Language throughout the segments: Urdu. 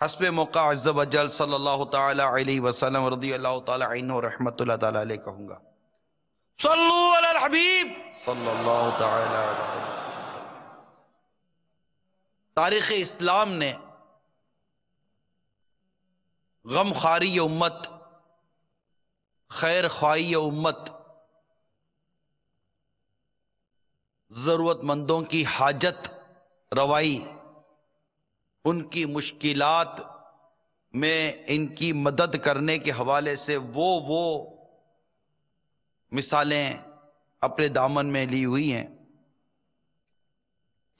حسب موقع عز و جل صلی اللہ تعالی علیہ وسلم رضی اللہ تعالی عنہ رحمت اللہ تعالی علیہ کہوں گا، صلو علی الحبیب صلی اللہ تعالی علیہ وسلم۔ تاریخ اسلام نے غم خواری امت، خیر خواہی امت، ضرورت مندوں کی حاجت روائی، ان کی مشکلات میں ان کی مدد کرنے کے حوالے سے وہ مثالیں اپنے دامن میں لی ہوئی ہیں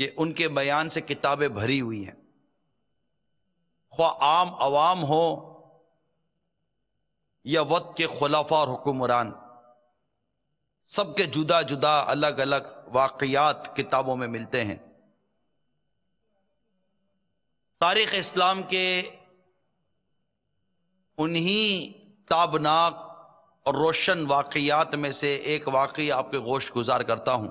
کہ ان کے بیان سے کتابیں بھری ہوئی ہیں، خواہ عام عوام ہو یا وقت کے خلفاء اور حکمران، سب کے جدا جدا الگ الگ واقعات کتابوں میں ملتے ہیں۔ تاریخ اسلام کے انہی تابناک اور روشن واقعات میں سے ایک واقعہ آپ کے گوشت گزار کرتا ہوں،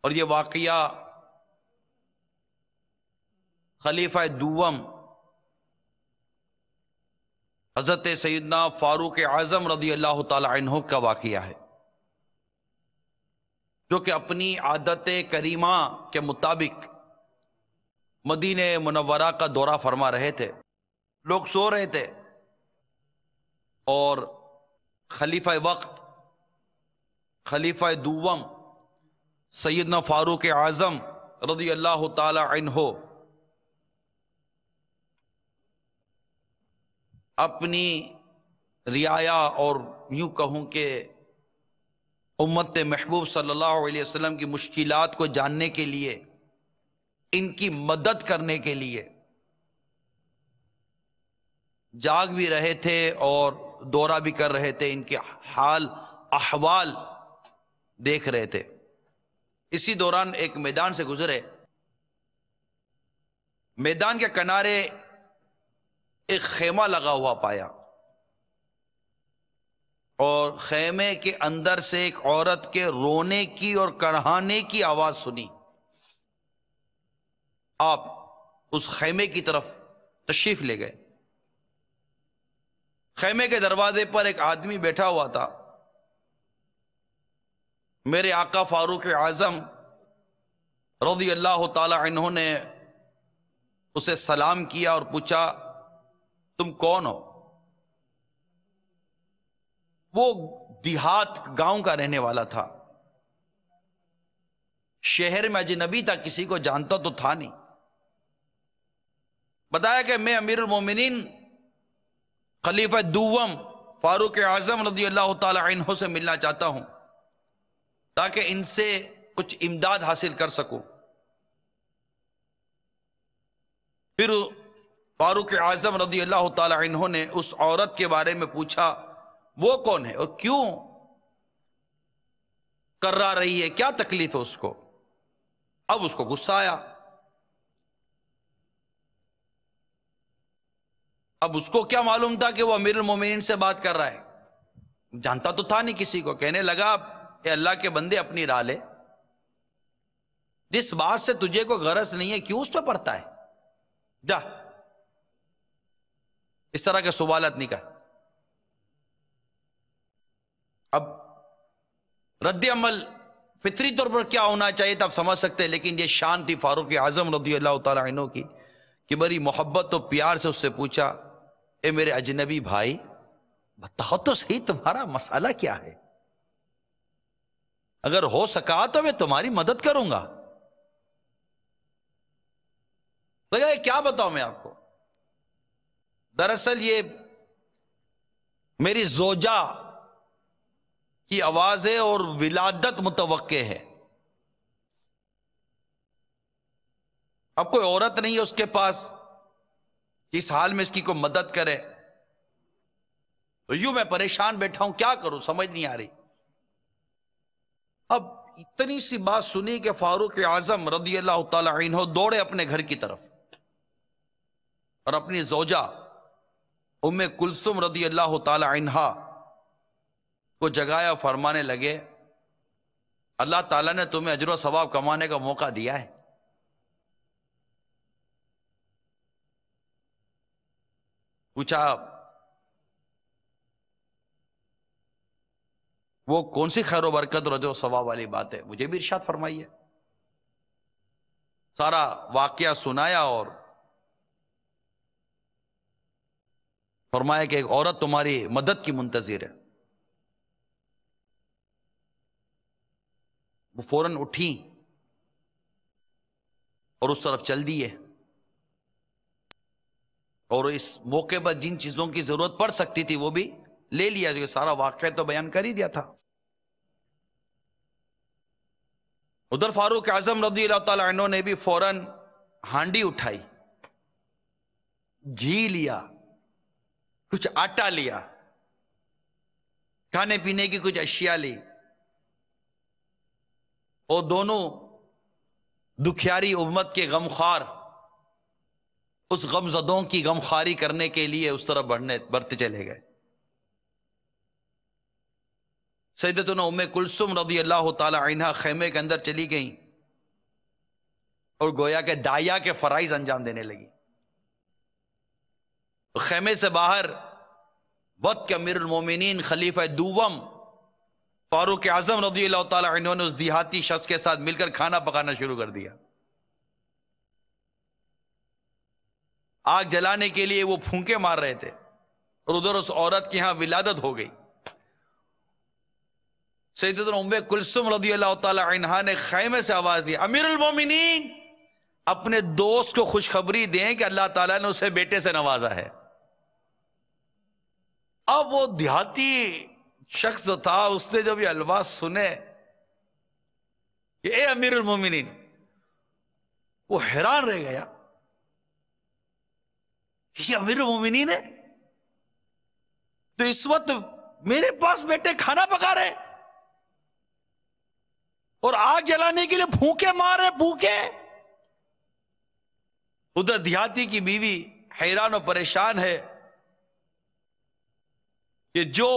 اور یہ واقعہ خلیفہ دوم حضرت سیدنا فاروق اعظم رضی اللہ تعالی عنہ کا واقعہ ہے، جو کہ اپنی عادت کریمہ کے مطابق مدینہ منورہ کا دورہ فرما رہے تھے۔ لوگ سو رہے تھے اور خلیفہ وقت، خلیفہ دوم سیدنا فاروق اعظم رضی اللہ تعالی عنہ اپنی رعایا اور یوں کہوں کہ امت محبوب صلی اللہ علیہ وسلم کی مشکلات کو جاننے کے لیے، ان کی مدد کرنے کے لیے جاگ بھی رہے تھے اور دورہ بھی کر رہے تھے، ان کے حال احوال دیکھ رہے تھے۔ اسی دوران ایک میدان سے گزرے، میدان کے کنارے ایک خیمہ لگا ہوا پایا، اور خیمے کے اندر سے ایک عورت کے رونے کی اور کڑھانے کی آواز سنی۔ آپ اس خیمے کی طرف تشریف لے گئے۔ خیمے کے دروازے پر ایک آدمی بیٹھا ہوا تھا۔ میرے آقا فاروق اعظم رضی اللہ تعالی عنہ نے اسے سلام کیا اور پوچھا، تم کون ہو؟ وہ دیہات گاؤں کا رہنے والا تھا، شہر میں اجنبی تھا، کسی کو جانتا تو تھا نہیں۔ بتایا کہ میں امیر المومنین خلیفہ دوم فاروق اعظم رضی اللہ تعالی عنہ سے ملنا چاہتا ہوں تاکہ ان سے کچھ امداد حاصل کر سکوں۔ پھر فاروق اعظم رضی اللہ تعالی عنہ نے اس عورت کے بارے میں پوچھا، وہ کون ہے اور کیوں کرا رہی ہے، کیا تکلیف ہے اس کو؟ اب اس کو غصہ آیا، اب اس کو کیا معلوم تھا کہ وہ امیر المومنین سے بات کر رہا ہے، جانتا تو تھا نہیں کسی کو۔ کہنے لگا، اے اللہ کے بندے اپنی راہ لے، جس بات سے تجھے کوئی غرض نہیں ہے کیوں اس پہ پڑتا ہے، جا اس طرح کے سوالات نہیں کر۔ اب رد عمل فطری طور پر کیا ہونا چاہیے تھا آپ سمجھ سکتے ہیں، لیکن یہ شان تھی فاروق اعظم رضی اللہ تعالی عنہ کی کہ بڑی محبت و پیار سے اس سے پوچھا، اے میرے اجنبی بھائی، بتاؤ تو صحیح تمہارا مسئلہ کیا ہے، اگر ہو سکا تو میں تمہاری مدد کروں گا۔ لگا کیا بتاؤں میں آپ کو؟ دراصل یہ میری زوجہ کی آواز ہے اور ولادت متوقع ہے۔ اب کوئی عورت نہیں ہے اس کے پاس اس حال میں اس کی کوئی مدد کرے، تو یوں میں پریشان بیٹھا ہوں، کیا کروں سمجھ نہیں آ رہی۔ اب اتنی سی بات سنی کہ فاروق اعظم رضی اللہ تعالی عنہ دوڑے اپنے گھر کی طرف اور اپنی زوجہ ام کلثوم رضی اللہ تعالی عنہا کو جگایا، فرمانے لگے، اللہ تعالیٰ نے تمہیں اجر و ثواب کمانے کا موقع دیا ہے، پوچھا وہ کون سی خیر و برکت اور اجر و ثواب والی بات ہے؟ مجھے بھی ارشاد فرمائیے۔ سارا واقعہ سنایا اور فرمایا کہ ایک عورت تمہاری مدد کی منتظر ہے۔ وہ فوراً اٹھی اور اس طرف چل دیے، اور اس موقع پر جن چیزوں کی ضرورت پڑ سکتی تھی وہ بھی لے لیا۔ جو سارا واقعہ تو بیان کر ہی دیا تھا۔ ادھر فاروق اعظم رضی اللہ تعالی عنہ نے بھی فوراً ہانڈی اٹھائی، گھی لیا، کچھ آٹا لیا، کھانے پینے کی کچھ اشیاء لی، اور دونوں دکھیاری امت کے غمخوار اس غمزدوں کی غمخواری کرنے کے لیے اس طرف بڑھتے چلے گئے۔ سیدتنا ام کلثوم رضی اللہ تعالی عنہا خیمے کے اندر چلی گئیں اور گویا کہ دایا کے فرائض انجام دینے لگی۔ خیمے سے باہر وقت کے امیر المومنین خلیفہ دوم فاروق اعظم رضی اللہ تعالی عنہ نے اس دیہاتی شخص کے ساتھ مل کر کھانا پکانا شروع کر دیا۔ آگ جلانے کے لیے وہ پھونکے مار رہے تھے، اور ادھر اس عورت کی ہاں ولادت ہو گئی۔ سیدتنا ام کلثوم رضی اللہ تعالی عنہا نے خیمے سے آواز دی، امیر المومنین اپنے دوست کو خوشخبری دیں کہ اللہ تعالیٰ نے اسے بیٹے سے نوازا ہے۔ اب وہ دیہاتی شخص جو تھا اس نے جب یہ الفاظ سنے کہ اے امیر المومنین، وہ حیران رہ گیا، یہ امیر المومنین ہے تو اس وقت میرے پاس بیٹے کھانا پکا رہے اور آگ جلانے کے لیے پھونکے مارے پھونکے۔ ادھر دیہاتی کی بیوی حیران و پریشان ہے کہ جو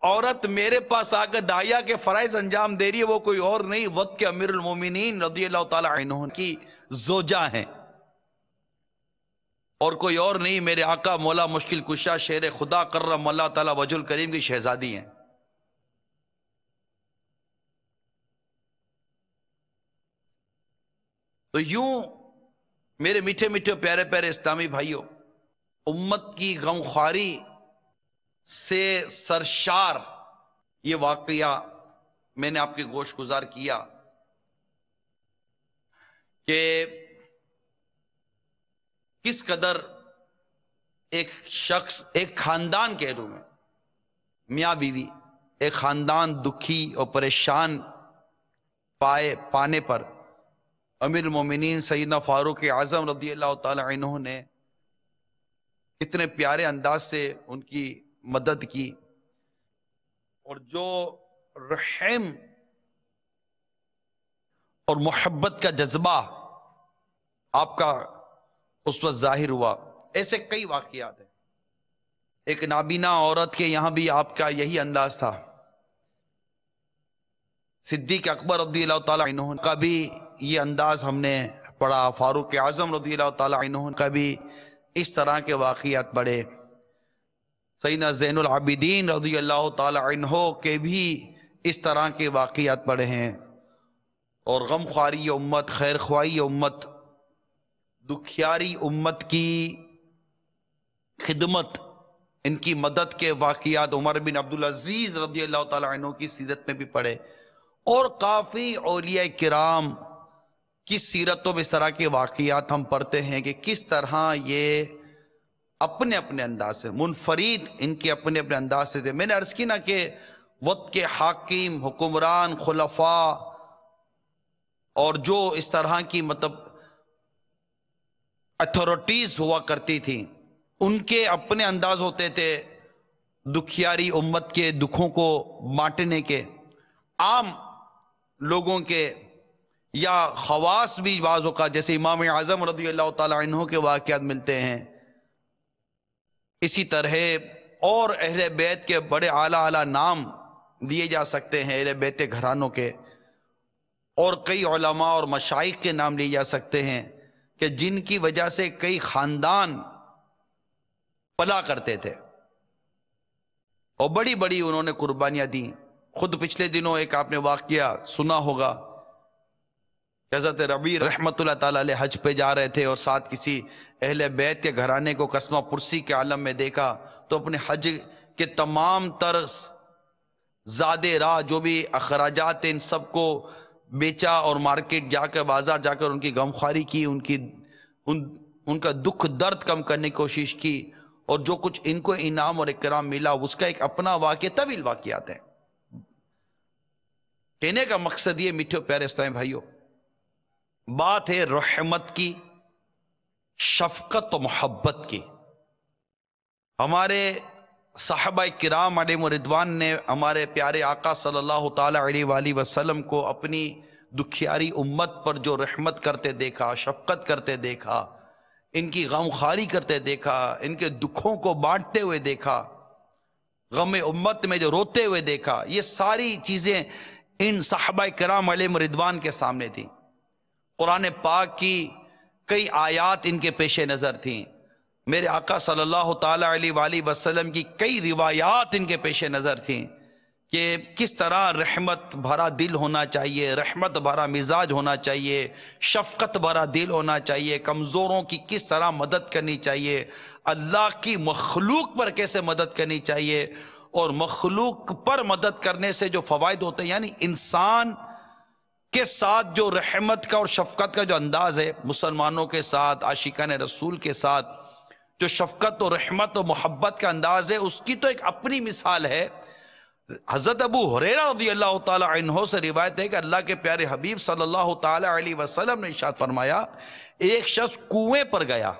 عورت میرے پاس آ کر داعیہ کے فرائض انجام دے رہی ہے وہ کوئی اور نہیں، وقت کے امیر المومنین رضی اللہ تعالی عنہ کی زوجہ ہیں، اور کوئی اور نہیں، میرے آقا مولا مشکل کشا شیر خدا کرم اللہ تعالی وجہ الکریم کی شہزادی ہیں۔ تو یوں میرے میٹھے میٹھے پیارے پیارے اسلامی بھائیوں، امت کی غمخواری سے سرشار یہ واقعہ میں نے آپ کے گوش گزار کیا کہ کس قدر ایک شخص، ایک خاندان کہہ لوں میں، میاں بیوی، ایک خاندان دکھی اور پریشان پانے پر امیر المومنین سیدنا فاروق اعظم رضی اللہ تعالی عنہ نے کتنے پیارے انداز سے ان کی مدد کی، اور جو رحم اور محبت کا جذبہ آپ کا اس وقت ظاہر ہوا۔ ایسے کئی واقعات ہیں۔ ایک نابینا عورت کے یہاں بھی آپ کا یہی انداز تھا۔ صدیق اکبر رضی اللہ تعالی عنہ کا بھی یہ انداز ہم نے پڑھا، فاروق اعظم رضی اللہ تعالی عنہ کا بھی اس طرح کے واقعات پڑھے، سیدنا زین العابدین رضی اللہ تعالی عنہ کے بھی اس طرح کے واقعات پڑھے ہیں۔ اور غمخواری امت، خیر خواہی امت، دکھیاری امت کی خدمت، ان کی مدد کے واقعات عمر بن عبدالعزیز رضی اللہ تعالی عنہ کی سیرت میں بھی پڑھے، اور کافی اولیاء کرام کی سیرتوں میں اس طرح کے واقعات ہم پڑھتے ہیں کہ کس طرح یہ اپنے اپنے انداز سے منفرد، ان کے اپنے اپنے انداز سے تھے۔ میں نے عرض کی نا کہ وقت کے حاکم، حکمران، خلفاء اور جو اس طرح کی مطلب اتھارٹیز ہوا کرتی تھیں، ان کے اپنے انداز ہوتے تھے دکھیاری امت کے دکھوں کو بانٹنے کے، عام لوگوں کے یا خواص بھی بعض اوقات جیسے امام اعظم رضی اللہ تعالی عنہ کے واقعات ملتے ہیں، اسی طرح اور اہل بیت کے بڑے اعلیٰ نام دیے جا سکتے ہیں، اہل بیت گھرانوں کے، اور کئی علماء اور مشائخ کے نام لیے جا سکتے ہیں کہ جن کی وجہ سے کئی خاندان پلا کرتے تھے اور بڑی بڑی انہوں نے قربانیاں دی. خود پچھلے دنوں ایک آپ نے واقعہ سنا ہوگا، حضرت ربیع رحمت اللہ تعالی علیہ حج پہ جا رہے تھے اور ساتھ کسی اہل بیت کے گھرانے کو قسمہ پرسی کے عالم میں دیکھا تو اپنے حج کے تمام تر زادے راہ جو بھی اخراجات ان سب کو بیچا اور مارکیٹ جا کر بازار جا کر ان کی غمخواری کی، ان کا دکھ درد کم کرنے کی کوشش کی، اور جو کچھ ان کو انعام اور اکرام ملا اس کا ایک اپنا واقعہ، طویل واقعات ہیں. کہنے کا مقصد یہ میٹھے پیارے اسلامی بھائیوں، بات ہے رحمت کی، شفقت و محبت کی. ہمارے صحابہ کرام علیہم رضوان نے ہمارے پیارے آقا صلی اللہ تعالی علیہ وآلہ وسلم کو اپنی دکھیاری امت پر جو رحمت کرتے دیکھا، شفقت کرتے دیکھا، ان کی غمخواری کرتے دیکھا، ان کے دکھوں کو بانٹتے ہوئے دیکھا، غم امت میں جو روتے ہوئے دیکھا، یہ ساری چیزیں ان صحابہ کرام علیہم رضوان کے سامنے تھیں. قرآن پاک کی کئی آیات ان کے پیش نظر تھیں، میرے آقا صلی اللہ تعالی علیہ وآلہ وسلم کی کئی روایات ان کے پیش نظر تھیں کہ کس طرح رحمت بھرا دل ہونا چاہیے، رحمت بھرا مزاج ہونا چاہیے، شفقت بھرا دل ہونا چاہیے، کمزوروں کی کس طرح مدد کرنی چاہیے، اللہ کی مخلوق پر کیسے مدد کرنی چاہیے، اور مخلوق پر مدد کرنے سے جو فوائد ہوتے ہیں، یعنی انسان کے ساتھ جو رحمت کا اور شفقت کا جو انداز ہے، مسلمانوں کے ساتھ، عاشقان رسول کے ساتھ جو شفقت و رحمت و محبت کا انداز ہے، اس کی تو ایک اپنی مثال ہے. حضرت ابو ہریرہ رضی اللہ تعالی عنہ سے روایت ہے کہ اللہ کے پیارے حبیب صلی اللہ تعالی علیہ وسلم نے ارشاد فرمایا، ایک شخص کنویں پر گیا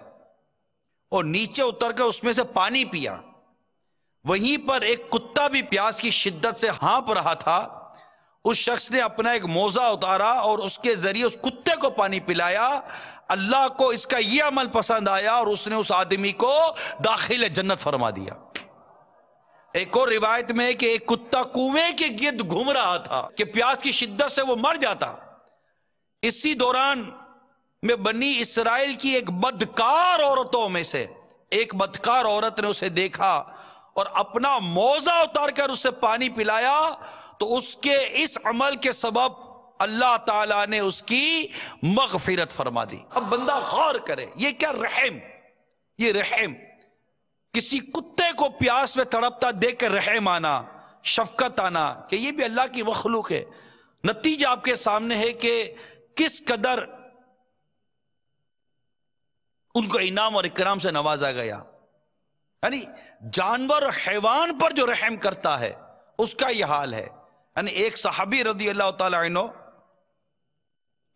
اور نیچے اتر کر اس میں سے پانی پیا، وہیں پر ایک کتا بھی پیاس کی شدت سے ہانپ رہا تھا. اس شخص نے اپنا ایک موزہ اتارا اور اس کے ذریعے اس کتے کو پانی پلایا. اللہ کو اس کا یہ عمل پسند آیا اور اس نے اس آدمی کو داخل جنت فرما دیا. ایک اور روایت میں کہ ایک کتا کنویں کے گرد گھوم رہا تھا کہ پیاس کی شدت سے وہ مر جاتا. اسی دوران میں بنی اسرائیل کی ایک بدکار عورتوں میں سے ایک بدکار عورت نے اسے دیکھا اور اپنا موزہ اتار کر اسے پانی پلایا، تو اس کے اس عمل کے سبب اللہ تعالیٰ نے اس کی مغفرت فرما دی. اب بندہ غور کرے، یہ کیا رحم، یہ رحم، کسی کتے کو پیاس میں تڑپتا دیکھ کر رحم آنا، شفقت آنا، کہ یہ بھی اللہ کی مخلوق ہے. نتیجہ آپ کے سامنے ہے کہ کس قدر ان کو انعام اور اکرام سے نوازا گیا. یعنی جانور اور حیوان پر جو رحم کرتا ہے اس کا یہ حال ہے. یعنی ایک صحابی رضی اللہ تعالی عنہ،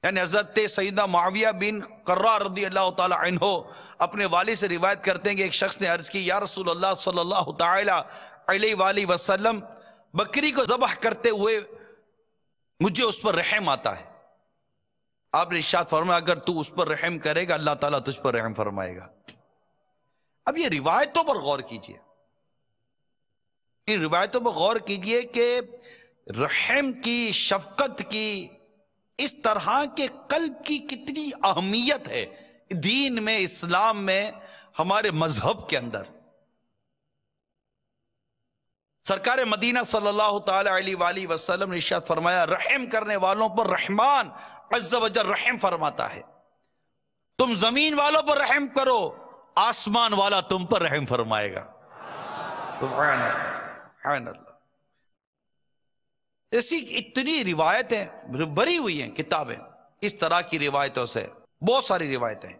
یعنی حضرت سیدنا معاویہ بن قرار رضی اللہ تعالی عنہ اپنے والد سے روایت کرتے ہیں کہ ایک شخص نے عرض کی، یا رسول اللہ صلی اللہ تعالی علیہ وآلہ وسلم، بکری کو ذبح کرتے ہوئے مجھے اس پر رحم آتا ہے. آپ نے ارشاد فرمایا، اگر تو اس پر رحم کرے گا اللہ تعالیٰ تجھ پر رحم فرمائے گا. اب یہ روایتوں پر غور کیجئے، ان روایتوں پر غور کیجئے کہ رحم کی، شفقت کی، اس طرح کے قلب کی کتنی اہمیت ہے دین میں، اسلام میں، ہمارے مذہب کے اندر. سرکار مدینہ صلی اللہ تعالی علیہ وآلہ وسلم نے ارشاد فرمایا، رحم کرنے والوں پر رحمان عز و جل رحم فرماتا ہے. تم زمین والوں پر رحم کرو، آسمان والا تم پر رحم فرمائے گا. سبحان اللہ، سبحان اللہ. ایسی اتنی روایتیں بھری ہوئی ہیں کتابیں اس طرح کی روایتوں سے، بہت ساری روایتیں.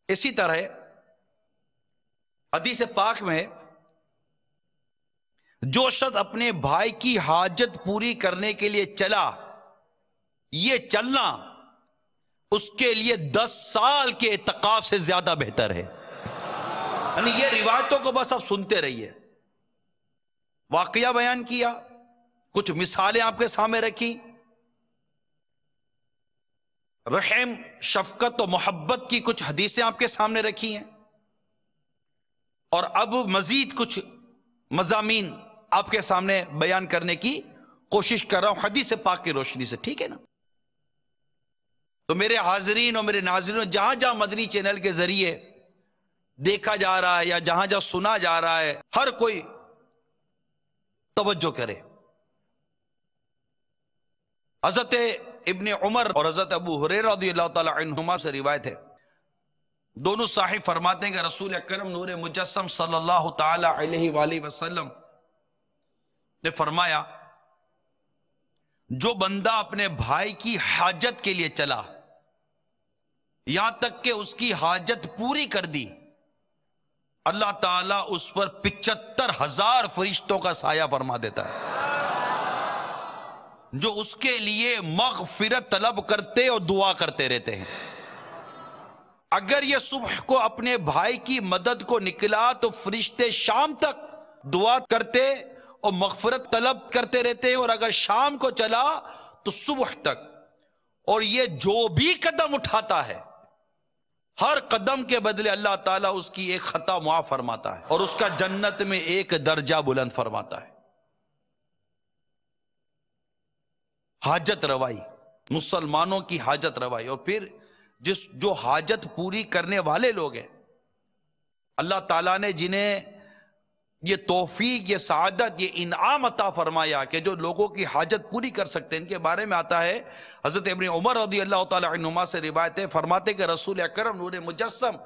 اسی طرح حدیث پاک میں جو شخص اپنے بھائی کی حاجت پوری کرنے کے لیے چلا، یہ چلنا اس کے لیے 10 سال کے اعتکاف سے زیادہ بہتر ہے. یعنی یہ روایتوں کو بس اب سنتے رہیے. واقعہ بیان کیا، کچھ مثالیں آپ کے سامنے رکھی، رحم، شفقت و محبت کی کچھ حدیثیں آپ کے سامنے رکھی ہیں، اور اب مزید کچھ مضامین آپ کے سامنے بیان کرنے کی کوشش کر رہا ہوں حدیث پاک کی روشنی سے. ٹھیک ہے نا؟ تو میرے حاضرین اور میرے ناظرین، جہاں جہاں مدنی چینل کے ذریعے دیکھا جا رہا ہے یا جہاں جہاں سنا جا رہا ہے ہر کوئی توجہ کرے. حضرت ابن عمر اور حضرت ابو ہریرہ رضی اللہ تعالی عنہما سے روایت ہے، دونوں صاحب فرماتے ہیں کہ رسول اکرم نور مجسم صلی اللہ تعالی علیہ وآلہ وسلم نے فرمایا، جو بندہ اپنے بھائی کی حاجت کے لیے چلا یہاں تک کہ اس کی حاجت پوری کر دی، اللہ تعالیٰ اس پر 75,000 فرشتوں کا سایہ فرما دیتا ہے، جو اس کے لیے مغفرت طلب کرتے اور دعا کرتے رہتے ہیں. اگر یہ صبح کو اپنے بھائی کی مدد کو نکلا تو فرشتے شام تک دعا کرتے اور مغفرت طلب کرتے رہتے ہیں، اور اگر شام کو چلا تو صبح تک. اور یہ جو بھی قدم اٹھاتا ہے ہر قدم کے بدلے اللہ تعالیٰ اس کی ایک خطا معاف فرماتا ہے اور اس کا جنت میں ایک درجہ بلند فرماتا ہے. حاجت روائی، مسلمانوں کی حاجت روائی. اور پھر جو حاجت پوری کرنے والے لوگ ہیں، اللہ تعالیٰ نے جنہیں یہ توفیق، یہ سعادت، یہ انعام عطا فرمایا کہ جو لوگوں کی حاجت پوری کر سکتے ہیں، ان کے بارے میں آتا ہے حضرت ابن عمر رضی اللہ تعالی عنہما سے روایت ہے، فرماتے کہ رسول اکرم نور مجسم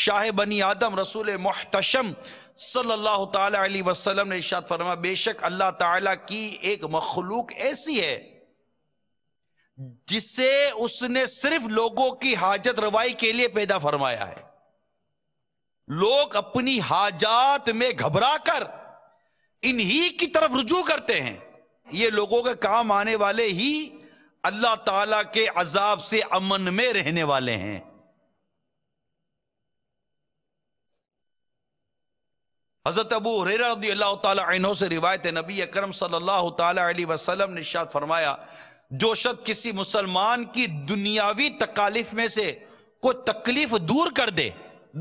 شاہ بنی آدم رسول محتشم صلی اللہ تعالی علیہ وسلم نے ارشاد فرمایا، بے شک اللہ تعالیٰ کی ایک مخلوق ایسی ہے جسے اس نے صرف لوگوں کی حاجت روائی کے لیے پیدا فرمایا ہے. لوگ اپنی حاجات میں گھبرا کر انہی کی طرف رجوع کرتے ہیں، یہ لوگوں کے کام آنے والے ہی اللہ تعالیٰ کے عذاب سے امن میں رہنے والے ہیں. حضرت ابو ہریرہ رضی اللہ تعالی عنہ سے روایت ہے، نبی اکرم صلی اللہ تعالی علیہ وسلم نے ارشاد فرمایا، جو شخص کسی مسلمان کی دنیاوی تکالیف میں سے کوئی تکلیف دور کر دے،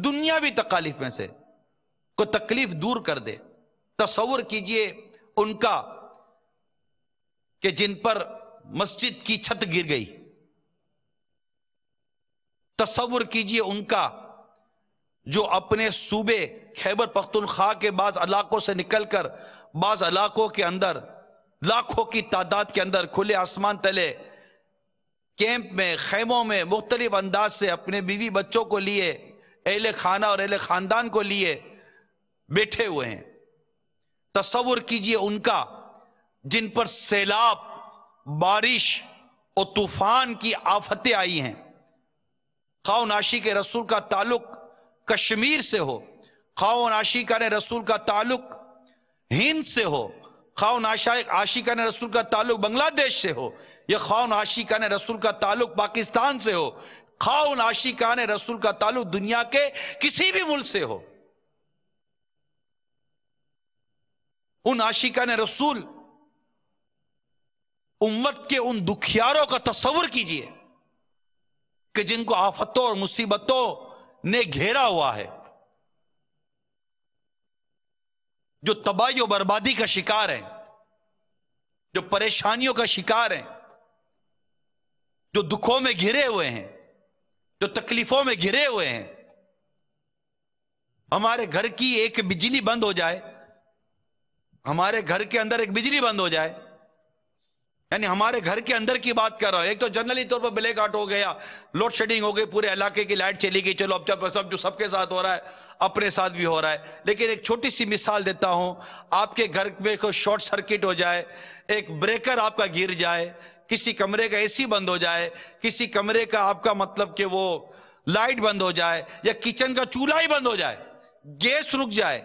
دنیاوی تکالیف میں سے کوئی تکلیف دور کر دے، تصور کیجئے ان کا کہ جن پر مسجد کی چھت گر گئی، تصور کیجئے ان کا جو اپنے صوبے خیبر پختونخوا کے بعض علاقوں سے نکل کر بعض علاقوں کے اندر لاکھوں کی تعداد کے اندر کھلے آسمان تلے کیمپ میں، خیموں میں مختلف انداز سے اپنے بیوی بچوں کو لیے، اہل خانہ اور اہل خاندان کو لیے بیٹھے ہوئے ہیں. تصور کیجئے ان کا جن پر سیلاب، بارش اور طوفان کی آفتیں آئی ہیں، خواہ عاشق رسول کا تعلق کشمیر سے ہو، خواہ عاشقان رسول کا تعلق ہند سے ہو، خواہ عاشقان رسول کا تعلق بنگلہ دیش سے ہو، یا خواہ عاشقان رسول کا تعلق پاکستان سے ہو، خواہ عاشقان رسول کا تعلق دنیا کے کسی بھی ملک سے ہو. ان عاشقان رسول امت کے ان دکھیاروں کا تصور کیجئے کہ جن کو آفتوں اور مصیبتوں نے گھیرا ہوا ہے، جو تباہی و بربادی کا شکار ہیں، جو پریشانیوں کا شکار ہیں، جو دکھوں میں گھرے ہوئے ہیں، جو تکلیفوں میں گھرے ہوئے ہیں. ہمارے گھر کی ایک بجلی بند ہو جائے، ہمارے گھر کے اندر ایک بجلی بند ہو جائے، یعنی ہمارے گھر کے اندر کی بات کر رہا ہوں، ایک تو جنرلی طور پر بلیک آؤٹ ہو گیا، لوڈ شیڈنگ ہو گئی، پورے علاقے کی لائٹ چلی گئی، چلو اب جو سب کے ساتھ ہو رہا ہے اپنے ساتھ بھی ہو رہا ہے. لیکن ایک چھوٹی سی مثال دیتا ہوں، آپ کے گھر میں کوئی شارٹ سرکٹ ہو جائے، ایک بریکر آپ کا گر جائے، کسی کمرے کا اے سی بند ہو جائے، کسی کمرے کا آپ کا مطلب کہ وہ لائٹ بند ہو جائے، یا کچن کا چولہا ہی بند ہو جائے، گیس رک جائے،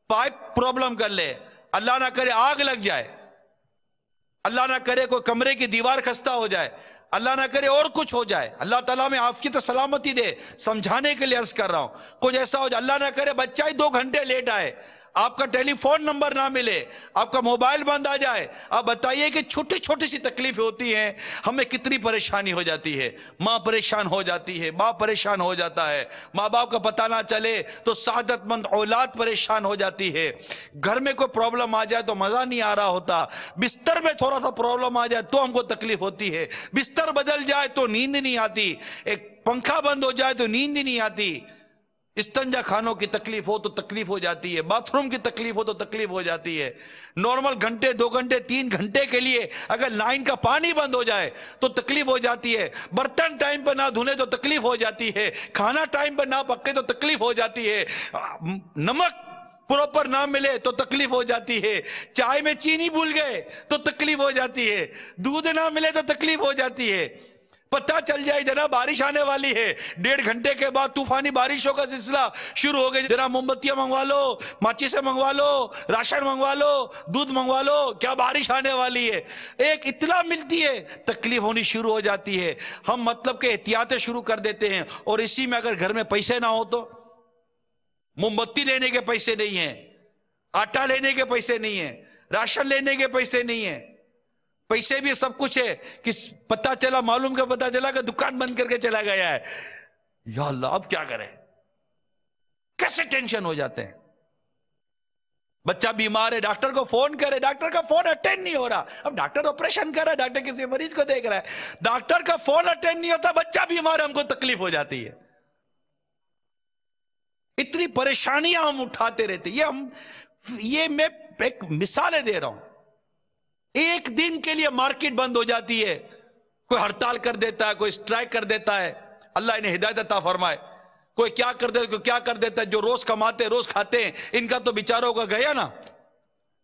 پائپ پرابلم کر لے، اللہ نہ کرے آگ لگ جائے، اللہ نہ کرے کوئی کمرے کی دیوار خستہ ہو جائے، اللہ نہ کرے اور کچھ ہو جائے، اللہ تعالیٰ میں عافیت سلامتی دے، سمجھانے کے لیے عرض کر رہا ہوں، کچھ ایسا ہو جائے، اللہ نہ کرے بچہ ہی 2 گھنٹے لیٹ آئے، آپ کا ٹیلی فون نمبر نہ ملے، آپ کا موبائل بند آ جائے، آپ بتائیے کہ چھوٹی چھوٹی سی تکلیفیں ہوتی ہیں، ہمیں کتنی پریشانی ہو جاتی ہے. ماں پریشان ہو جاتی ہے، باپ پریشان ہو جاتا ہے، ماں باپ کا پتہ نہ چلے تو سعادت مند اولاد پریشان ہو جاتی ہے، گھر میں کوئی پرابلم آ جائے تو مزہ نہیں آ رہا ہوتا، بستر میں تھوڑا سا پرابلم آ جائے تو ہم کو تکلیف ہوتی ہے، بستر بدل جائے تو نیند نہیں آتی، ایک پنکھا بند ہو جائے تو نیند نہیں آتی. استنجا خانوں کی تکلیف ہو تو تکلیف ہو جاتی ہے، باتھ روم کی تکلیف ہو تو تکلیف ہو جاتی ہے، نارمل گھنٹے 2 گھنٹے 3 گھنٹے کے لیے اگر لائن کا پانی بند ہو جائے تو تکلیف ہو جاتی ہے، برتن ٹائم پر نہ دھونے تو تکلیف ہو جاتی ہے، کھانا ٹائم پر نہ پکے تو تکلیف ہو جاتی ہے، نمک پراپر نہ ملے تو تکلیف ہو جاتی ہے، چائے میں چینی بھول گئے تو تکلیف ہو جاتی ہے، دودھ نہ ملے تو تکلیف ہو جاتی ہے، پتہ چل جائے جناب بارش آنے والی ہے، 1.5 گھنٹے کے بعد طوفانی بارشوں کا سلسلہ شروع ہو گئی، جناب موم بتیاں منگوا لو، ماچیسیں منگوا لو، راشن منگوا لو، دودھ منگوا لو، کیا بارش آنے والی ہے، ایک اطلاع ملتی ہے تکلیف ہونی شروع ہو جاتی ہے، ہم مطلب کہ احتیاطیں شروع کر دیتے ہیں، اور اسی میں اگر گھر میں پیسے نہ ہو تو موم بتی لینے کے پیسے نہیں ہیں، آٹا لینے کے پیسے نہیں ہیں، راشن لینے کے پیسے نہیں ہیں، پیسے بھی سب کچھ ہے کہ پتہ چلا معلوم کا پتہ چلا کہ دکان بند کر کے چلا گیا ہے، یا اللہ اب کیا کریں، کیسے ٹینشن ہو جاتے ہیں، بچہ بیمار ہے ڈاکٹر کو فون کرے، ڈاکٹر کا فون اٹینڈ نہیں ہو رہا، اب ڈاکٹر آپریشن کر رہا ہے، ڈاکٹر کسی مریض کو دیکھ رہا ہے، ڈاکٹر کا فون اٹینڈ نہیں ہوتا، بچہ بیمار ہے، ہم کو تکلیف ہو جاتی ہے، اتنی پریشانیاں ہم اٹھاتے رہتے، یہ میں ایک مثالیں دے رہا ہوں، ایک دن کے لیے مارکیٹ بند ہو جاتی ہے، کوئی ہڑتال کر دیتا ہے، کوئی سٹرائک کر دیتا ہے، اللہ انہیں ہدایت عطا فرمائے، کوئی کیا کر دیتا ہے، کوئی کیا کر دیتا ہے، جو روز کماتے روز کھاتے ہیں، ان کا تو بیچاروں کا گیا نا،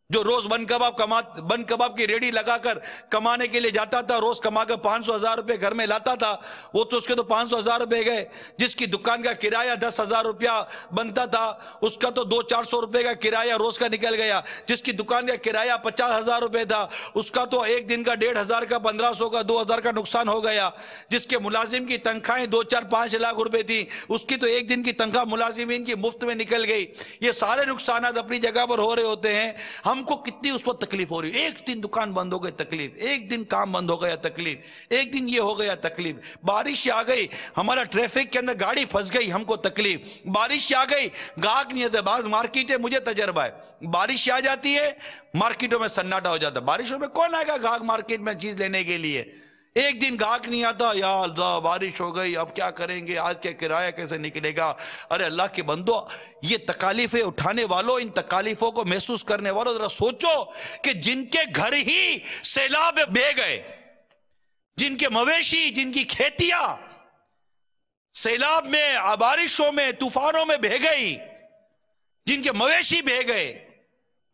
جو روز بن کباب کی ریڑھی لگا کر کمانے کے لیے جاتا تھا، روز کما کر 500,000 روپے گھر میں لاتا تھا، وہ تو اس کے تو 500,000 روپے گئے، جس کی دکان کا کرایہ 10,000 روپیہ بنتا تھا، اس کا تو 200-400 روپے کا کرایہ روز کا نکل گیا، جس کی دکان کا کرایہ 50,000 روپے تھا، اس کا تو ایک دن کا 1,500 کا 1,500 کا 2,000 کا نقصان ہو گیا، جس کے ملازم کی تنخواہیں 2-4-5 لاکھ روپے تھی، اس کی تو ایک دن کی تنخواہ ملازمین کی مفت میں نکل گئی، یہ سارے نقصانات اپنی جگہ پر ہو رہے ہوتے ہیں، ہم کو کتنی اس پر تکلیف ہو رہی ہے، ایک دن دکان بند ہو گئی تکلیف، ایک دن کام بند ہو گیا تکلیف، ایک دن یہ ہو گیا تکلیف، بارش آ گئی ہمارا ٹریفک کے اندر گاڑی پھنس گئی ہم کو تکلیف، بارش آ گئی گاہک نہیں ہے، بعض مارکیٹیں مجھے تجربہ ہے، بارش آ جاتی ہے مارکیٹوں میں سناٹا ہو جاتا ہے، بارشوں میں کون آئے گا گاہک مارکیٹ میں چیز لینے کے لیے، ایک دن گاہک نہیں آتا، یا اللہ بارش ہو گئی اب کیا کریں گے، آج کے کرایہ کیسے نکلے گا، ارے اللہ کے بندو یہ تکالیفیں اٹھانے والوں، ان تکالیفوں کو محسوس کرنے والوں ذرا سوچو کہ جن کے گھر ہی سیلاب بہہ گئے، جن کے مویشی، جن کی کھیتیاں سیلاب میں بارشوں میں طوفانوں میں بہہ گئی، جن کے مویشی بہہ گئے،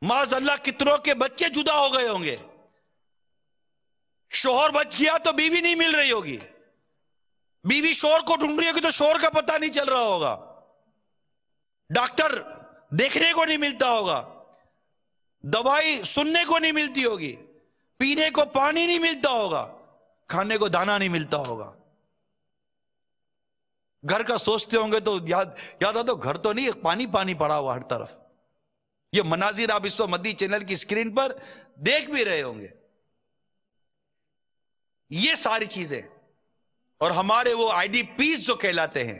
معاذ اللہ کتنوں کے بچے جدا ہو گئے ہوں گے، شوہر بچ گیا تو بیوی نہیں مل رہی ہوگی، بیوی شوہر کو ڈھونڈ رہی ہوگی تو شوہر کا پتہ نہیں چل رہا ہوگا، ڈاکٹر دیکھنے کو نہیں ملتا ہوگا، دوائی سننے کو نہیں ملتی ہوگی، پینے کو پانی نہیں ملتا ہوگا، کھانے کو دانا نہیں ملتا ہوگا، گھر کا سوچتے ہوں گے تو یاد آتا گھر تو نہیں، پانی پانی پڑا ہوا ہر طرف، یہ مناظر آپ اس وقت مدی چینل کی سکرین پر دیکھ بھی رہے ہوں گے، یہ ساری چیزیں، اور ہمارے وہ آئی ڈی پیز جو کہلاتے ہیں،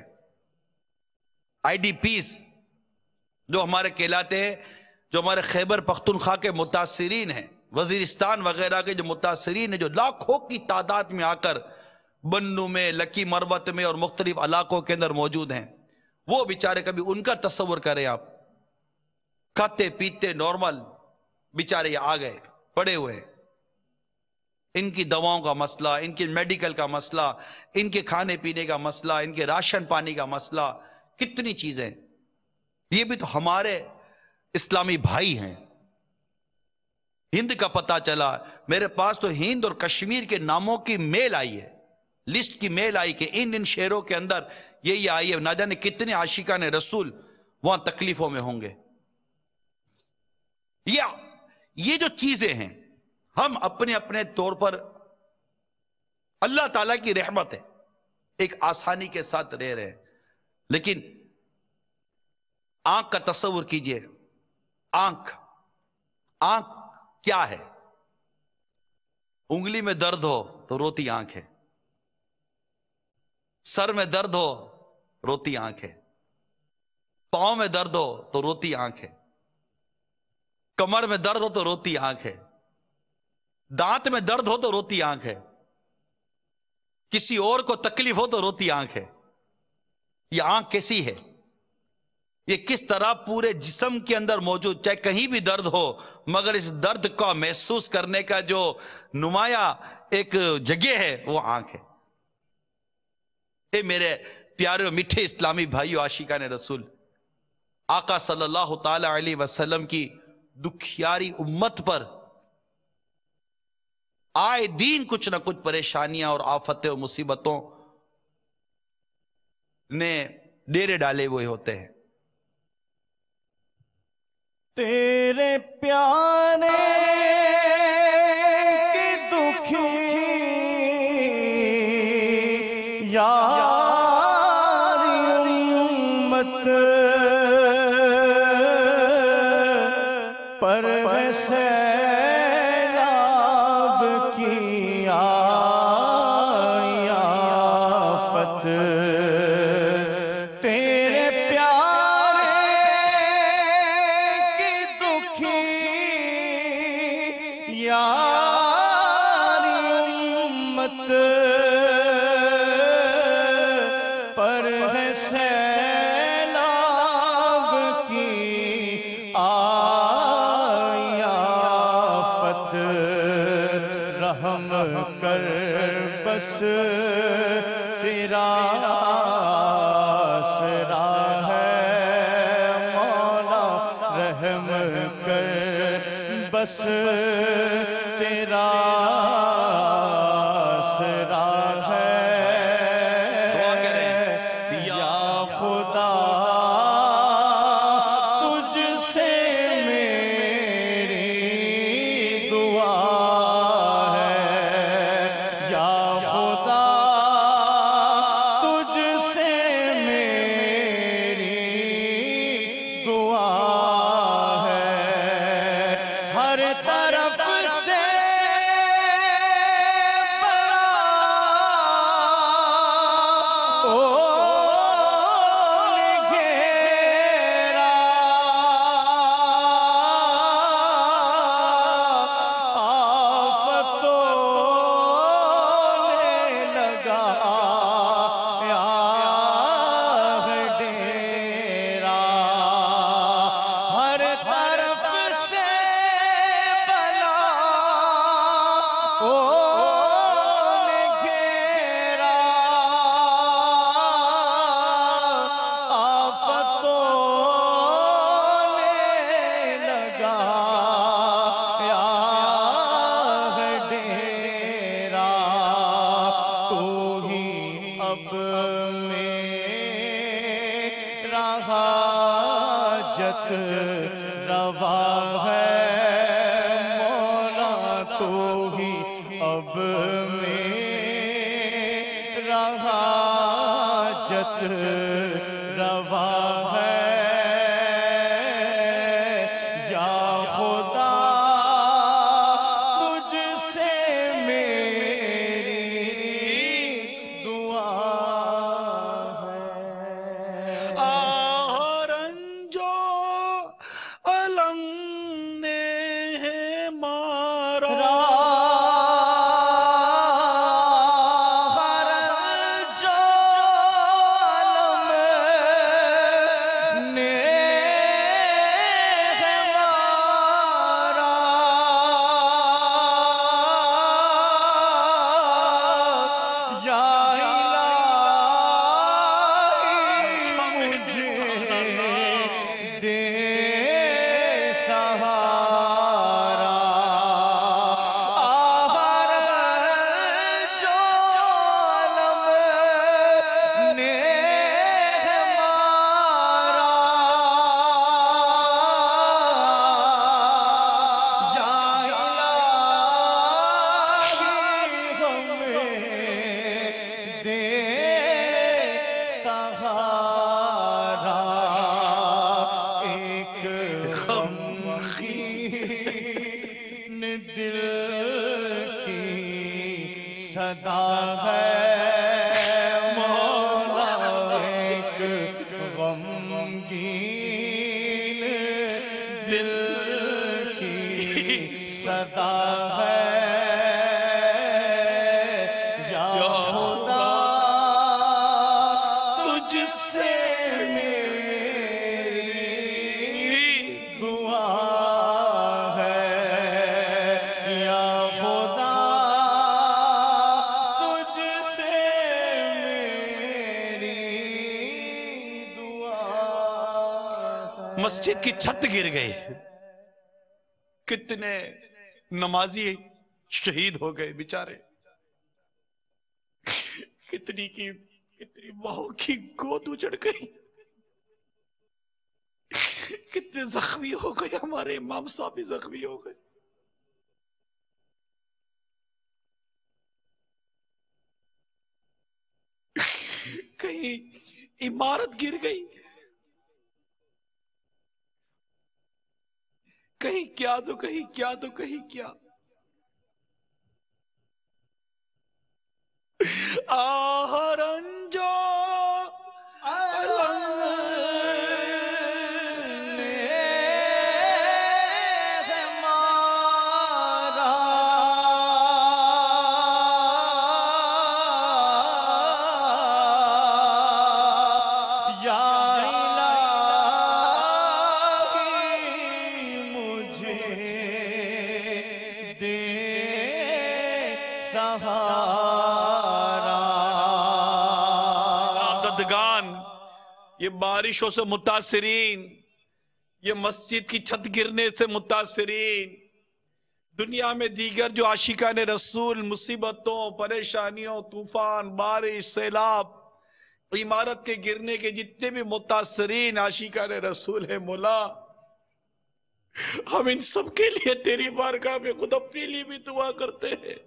آئی ڈی پیز جو ہمارے کہلاتے ہیں، جو ہمارے خیبر پختونخوا کے متاثرین ہیں، وزیرستان وغیرہ کے جو متاثرین ہیں، جو لاکھوں کی تعداد میں آ کر بنو میں، لکی مروت میں اور مختلف علاقوں کے اندر موجود ہیں، وہ بیچارے کبھی ان کا تصور کریں آپ، کھاتے پیتے نارمل بیچارے آ گئے پڑے ہوئے، ان کی دواؤں کا مسئلہ، ان کی میڈیکل کا مسئلہ، ان کے کھانے پینے کا مسئلہ، ان کے راشن پانی کا مسئلہ، کتنی چیزیں، یہ بھی تو ہمارے اسلامی بھائی ہیں، ہند کا پتہ چلا، میرے پاس تو ہند اور کشمیر کے ناموں کی میل آئی ہے، لسٹ کی میل آئی کہ ان شہروں کے اندر یہ آئی ہے، نہ جانے کتنے عاشقان رسول وہاں تکلیفوں میں ہوں گے، یہ جو چیزیں ہیں ہم اپنے اپنے طور پر اللہ تعالیٰ کی رحمت ہے ایک آسانی کے ساتھ رہ رہے ہیں، لیکن آنکھ کا تصور کیجئے، آنکھ کیا ہے، انگلی میں درد ہو تو روتی آنکھ ہے، سر میں درد ہو روتی آنکھ ہے، پاؤں میں درد ہو تو روتی آنکھ ہے، کمر میں درد ہو تو روتی آنکھ ہے، دانت میں درد ہو تو روتی آنکھ ہے، کسی اور کو تکلیف ہو تو روتی آنکھ ہے، یہ آنکھ کیسی ہے، یہ کس طرح پورے جسم کے اندر موجود، چاہے کہیں بھی درد ہو، مگر اس درد کو محسوس کرنے کا جو نمایاں ایک جگہ ہے وہ آنکھ ہے۔ اے میرے پیارے و میٹھے اسلامی بھائیو، عاشقان رسول، آقا صلی اللہ تعالی علیہ وسلم کی دکھیاری امت پر آئے دین کچھ نہ کچھ پریشانیاں اور آفتیں اور مصیبتوں نے ڈیرے ڈالے ہوئے ہوتے ہیں۔ تیرے پیارے کی دکھی یاری امت پر سیلاب کی آئی آفت، تیرے پیارے کی دکھی یاری امت پر ہے سیلاب کی آئی آفت، رحم کر بس تیرا آسرا ہے مولا، رحم کر بس تیرا آسرا ہے دعا کریں۔ یا خدا تجھ سے میری دعا ہے، یا خدا تجھ سے میری دعا ہے، ہر طرف سے گھیرا آفتوں نے لگا ہے ڈیرا، ہر طرف سے بلا نے گھیرا، آفتوں نے لگا ہے ڈیرا، تو ہی اب میرا حاجت روا ہے مولا، تو ہی اب میرا حاجت روا ہے، یا خدا تجھ سے میری دعا ہے۔ رنجو علم نے ہے مارا، ہر جو علم نے ہے مارا، یا الہی مجھے دے سہارا، ہر جو علم نے ہے مارا، یا الہی ہمیں دے سہارا، ایک غمگین دل کی صدا ہے مولا، ایک غمگین دل کی صدا ہے، یا خدا تجھ سے میری مسجد کی چھت گر گئی، کتنے نمازی شہید ہو گئے بیچارے، کتنی ماؤں کی گود اجڑ گئی، کتنے زخمی ہو گئے، ہمارے امام صاحب بھی زخمی ہو گئے۔ کہیں عمارت گر گئی، کہیں کیا تو کہیں کیا تو کہیں کیا۔ آہرنجو یہ بارشوں سے متاثرین، یہ مسجد کی چھت گرنے سے متاثرین، دنیا میں دیگر جو عاشقان رسول مصیبتوں، پریشانیوں، طوفان، بارش، سیلاب، عمارت کے گرنے کے جتنے بھی متاثرین عاشقان رسول ہیں مولا، ہم ان سب کے لیے تیری بارگاہ میں خود اپنے لیے بھی دعا کرتے ہیں۔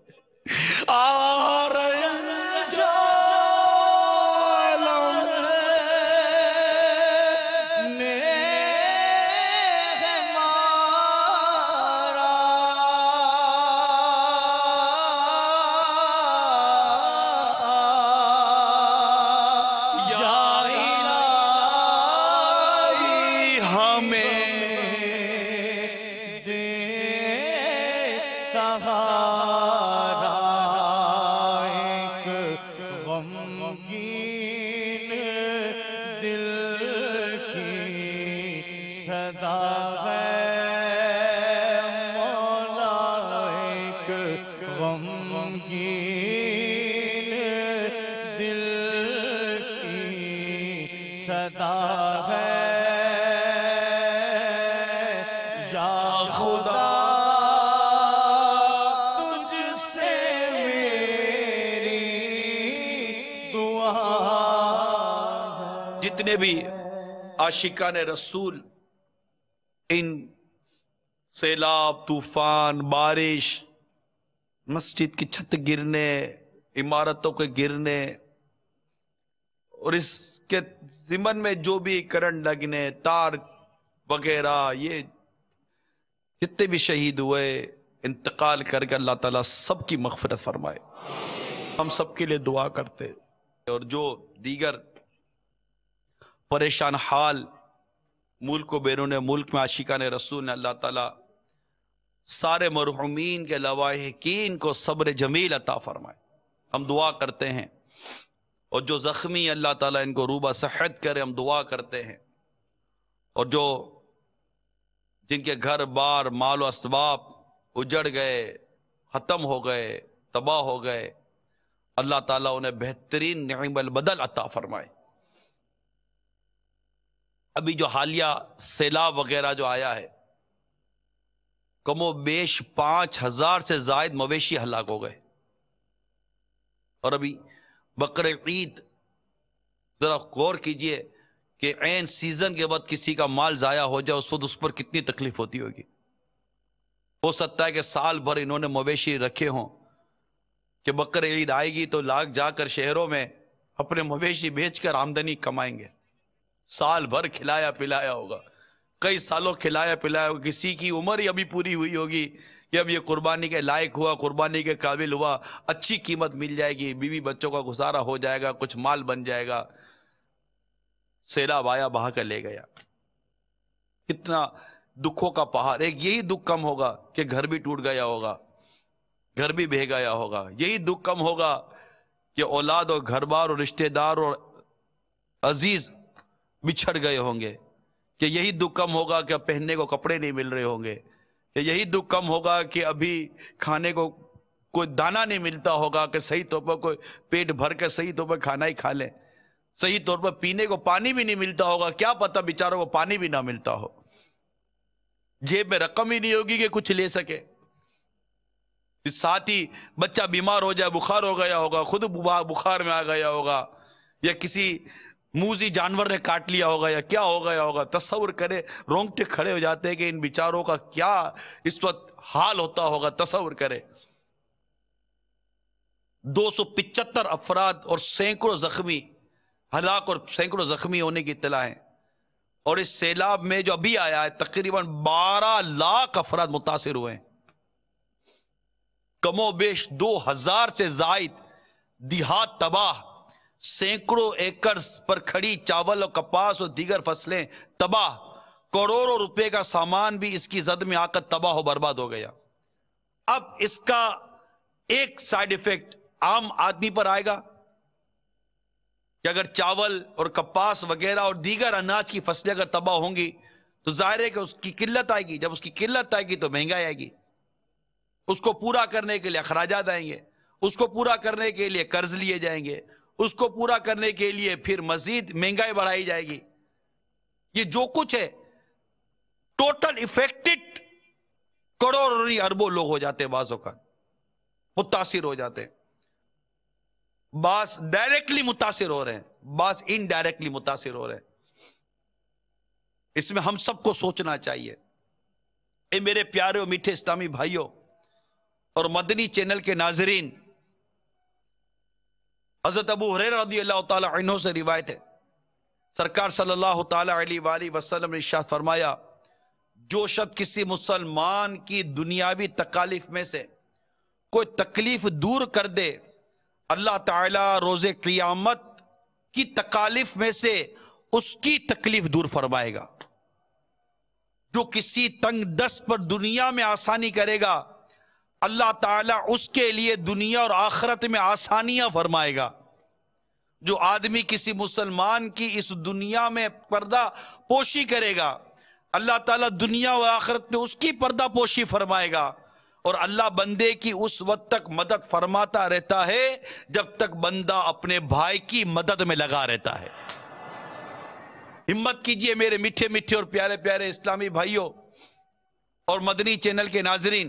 جتنے بھی عاشقان رسول ان سیلاب، طوفان، بارش، مسجد کی چھت گرنے، عمارتوں کے گرنے اور اس کے ضمن میں جو بھی کرنٹ لگنے، تار وغیرہ، یہ جتنے بھی شہید ہوئے، انتقال کر کے اللہ تعالیٰ سب کی مغفرت فرمائے۔ ہم سب کے لیے دعا کرتے ہیں، اور جو دیگر پریشان حال ملک و بیرون ملک میں عاشقان رسول نے، اللہ تعالیٰ سارے مرحومین کے لواحقین کو صبر جمیل عطا فرمائے۔ ہم دعا کرتے ہیں، اور جو زخمی اللہ تعالیٰ ان کو روبہ صحت کرے، ہم دعا کرتے ہیں، اور جو جن کے گھر بار، مال و اسباب اجڑ گئے، ختم ہو گئے، تباہ ہو گئے، اللہ تعالیٰ انہیں بہترین نعیم البدل عطا فرمائے۔ ابھی جو حالیہ سیلاب وغیرہ جو آیا ہے، کم و بیش 5000 سے زائد مویشی ہلاک ہو گئے، اور ابھی بقر عید ذرا غور کیجئے کہ عین سیزن کے بعد کسی کا مال ضائع ہو جائے، اس وقت اس پر کتنی تکلیف ہوتی ہوگی۔ ہو سکتا ہے کہ سال بھر انہوں نے مویشی رکھے ہوں کہ بقر عید آئے گی تو لاگ جا کر شہروں میں اپنے مویشی بیچ کر آمدنی کمائیں گے، سال بھر کھلایا پلایا ہوگا، کئی سالوں کھلایا پلایا ہوگا، کسی کی عمر ہی ابھی پوری ہوئی ہوگی کہ اب یہ قربانی کے لائق ہوا، قربانی کے قابل ہوا، اچھی قیمت مل جائے گی، بیوی بچوں کا گزارا ہو جائے گا، کچھ مال بن جائے گا، سیلاب آیا بہا کر لے گیا۔ کتنا دکھوں کا پہاڑ، ایک یہی دکھ کم ہوگا کہ گھر بھی ٹوٹ گیا ہوگا، گھر بھی بہہ گیا ہوگا، یہی دکھ کم ہوگا کہ اولاد اور گھر بار اور رشتہ دار اور عزیز بچھڑ گئے ہوں گے، کہ یہی دکھ کم ہوگا کہ اب پہننے کو کپڑے نہیں مل رہے ہوں گے، کہ یہی دکھ کم ہوگا کہ ابھی کھانے کو کوئی دانہ نہیں ملتا ہوگا کہ صحیح طور پر کوئی پیٹ بھر کے صحیح طور پر کھانا ہی کھا لیں۔ صحیح طور پر پینے کو پانی بھی نہیں ملتا ہوگا، کیا پتا بیچاروں کو پانی بھی نہ ملتا ہو، جیب میں رقم ہی نہیں ہوگی کہ کچھ لے سکے، ساتھ ہی بچہ بیمار ہو جائے، بخار ہو گیا ہوگا، خود بخار میں آ گیا ہوگا، یا کسی موذی جانور نے کاٹ لیا ہوگا، یا کیا ہو گیا ہوگا۔ تصور کرے، رونگٹے کھڑے ہو جاتے ہیں کہ ان بیچاروں کا کیا اس وقت حال ہوتا ہوگا، تصور کرے۔ 275 افراد اور سینکڑوں زخمی ہلاک اور سینکڑوں زخمی ہونے کی اطلاع ہے، اور اس سیلاب میں جو ابھی آیا ہے تقریباً 12 لاکھ افراد متاثر ہوئے ہیں، کم و بیش 2000 سے زائد دیہات تباہ، سینکڑوں ایکڑ پر کھڑی چاول اور کپاس اور دیگر فصلیں تباہ، کروڑوں روپے کا سامان بھی اس کی زد میں آ کر تباہ و برباد ہو گیا۔ اب اس کا ایک سائیڈ ایفیکٹ عام آدمی پر آئے گا کہ اگر چاول اور کپاس وغیرہ اور دیگر اناج کی فصلیں اگر تباہ ہوں گی تو ظاہر ہے کہ اس کی قلت آئے گی، جب اس کی قلت آئے گی تو مہنگائی آئے گی، اس کو پورا کرنے کے لیے اخراجات آئیں گے، اس کو پورا کرنے کے لیے قرض لیے جائیں گے، اس کو پورا کرنے کے لیے پھر مزید مہنگائی بڑھائی جائے گی۔ یہ جو کچھ ہے ٹوٹل افیکٹڈ کروڑوں اربوں لوگ ہو جاتے ہیں، بعض اوقات متاثر ہو جاتے ہیں، بعض ڈائریکٹلی متاثر ہو رہے ہیں، بعض انڈائریکٹلی متاثر ہو رہے ہیں۔ اس میں ہم سب کو سوچنا چاہیے۔ اے میرے پیارے اور میٹھے اسلامی بھائیوں اور مدنی چینل کے ناظرین، حضرت ابو ہریرہ رضی اللہ تعالی عنہ سے روایت ہے، سرکار صلی اللہ تعالی علیہ وآلہ وسلم نے ارشاد فرمایا، جو شخص کسی مسلمان کی دنیاوی تکالیف میں سے کوئی تکلیف دور کر دے، اللہ تعالی روز قیامت کی تکالیف میں سے اس کی تکلیف دور فرمائے گا۔ جو کسی تنگ دست پر دنیا میں آسانی کرے گا، اللہ تعالیٰ اس کے لیے دنیا اور آخرت میں آسانیاں فرمائے گا۔ جو آدمی کسی مسلمان کی اس دنیا میں پردہ پوشی کرے گا، اللہ تعالیٰ دنیا اور آخرت میں اس کی پردہ پوشی فرمائے گا، اور اللہ بندے کی اس وقت تک مدد فرماتا رہتا ہے جب تک بندہ اپنے بھائی کی مدد میں لگا رہتا ہے۔ ہمت کیجئے میرے میٹھے میٹھے اور پیارے پیارے اسلامی بھائیوں اور مدنی چینل کے ناظرین،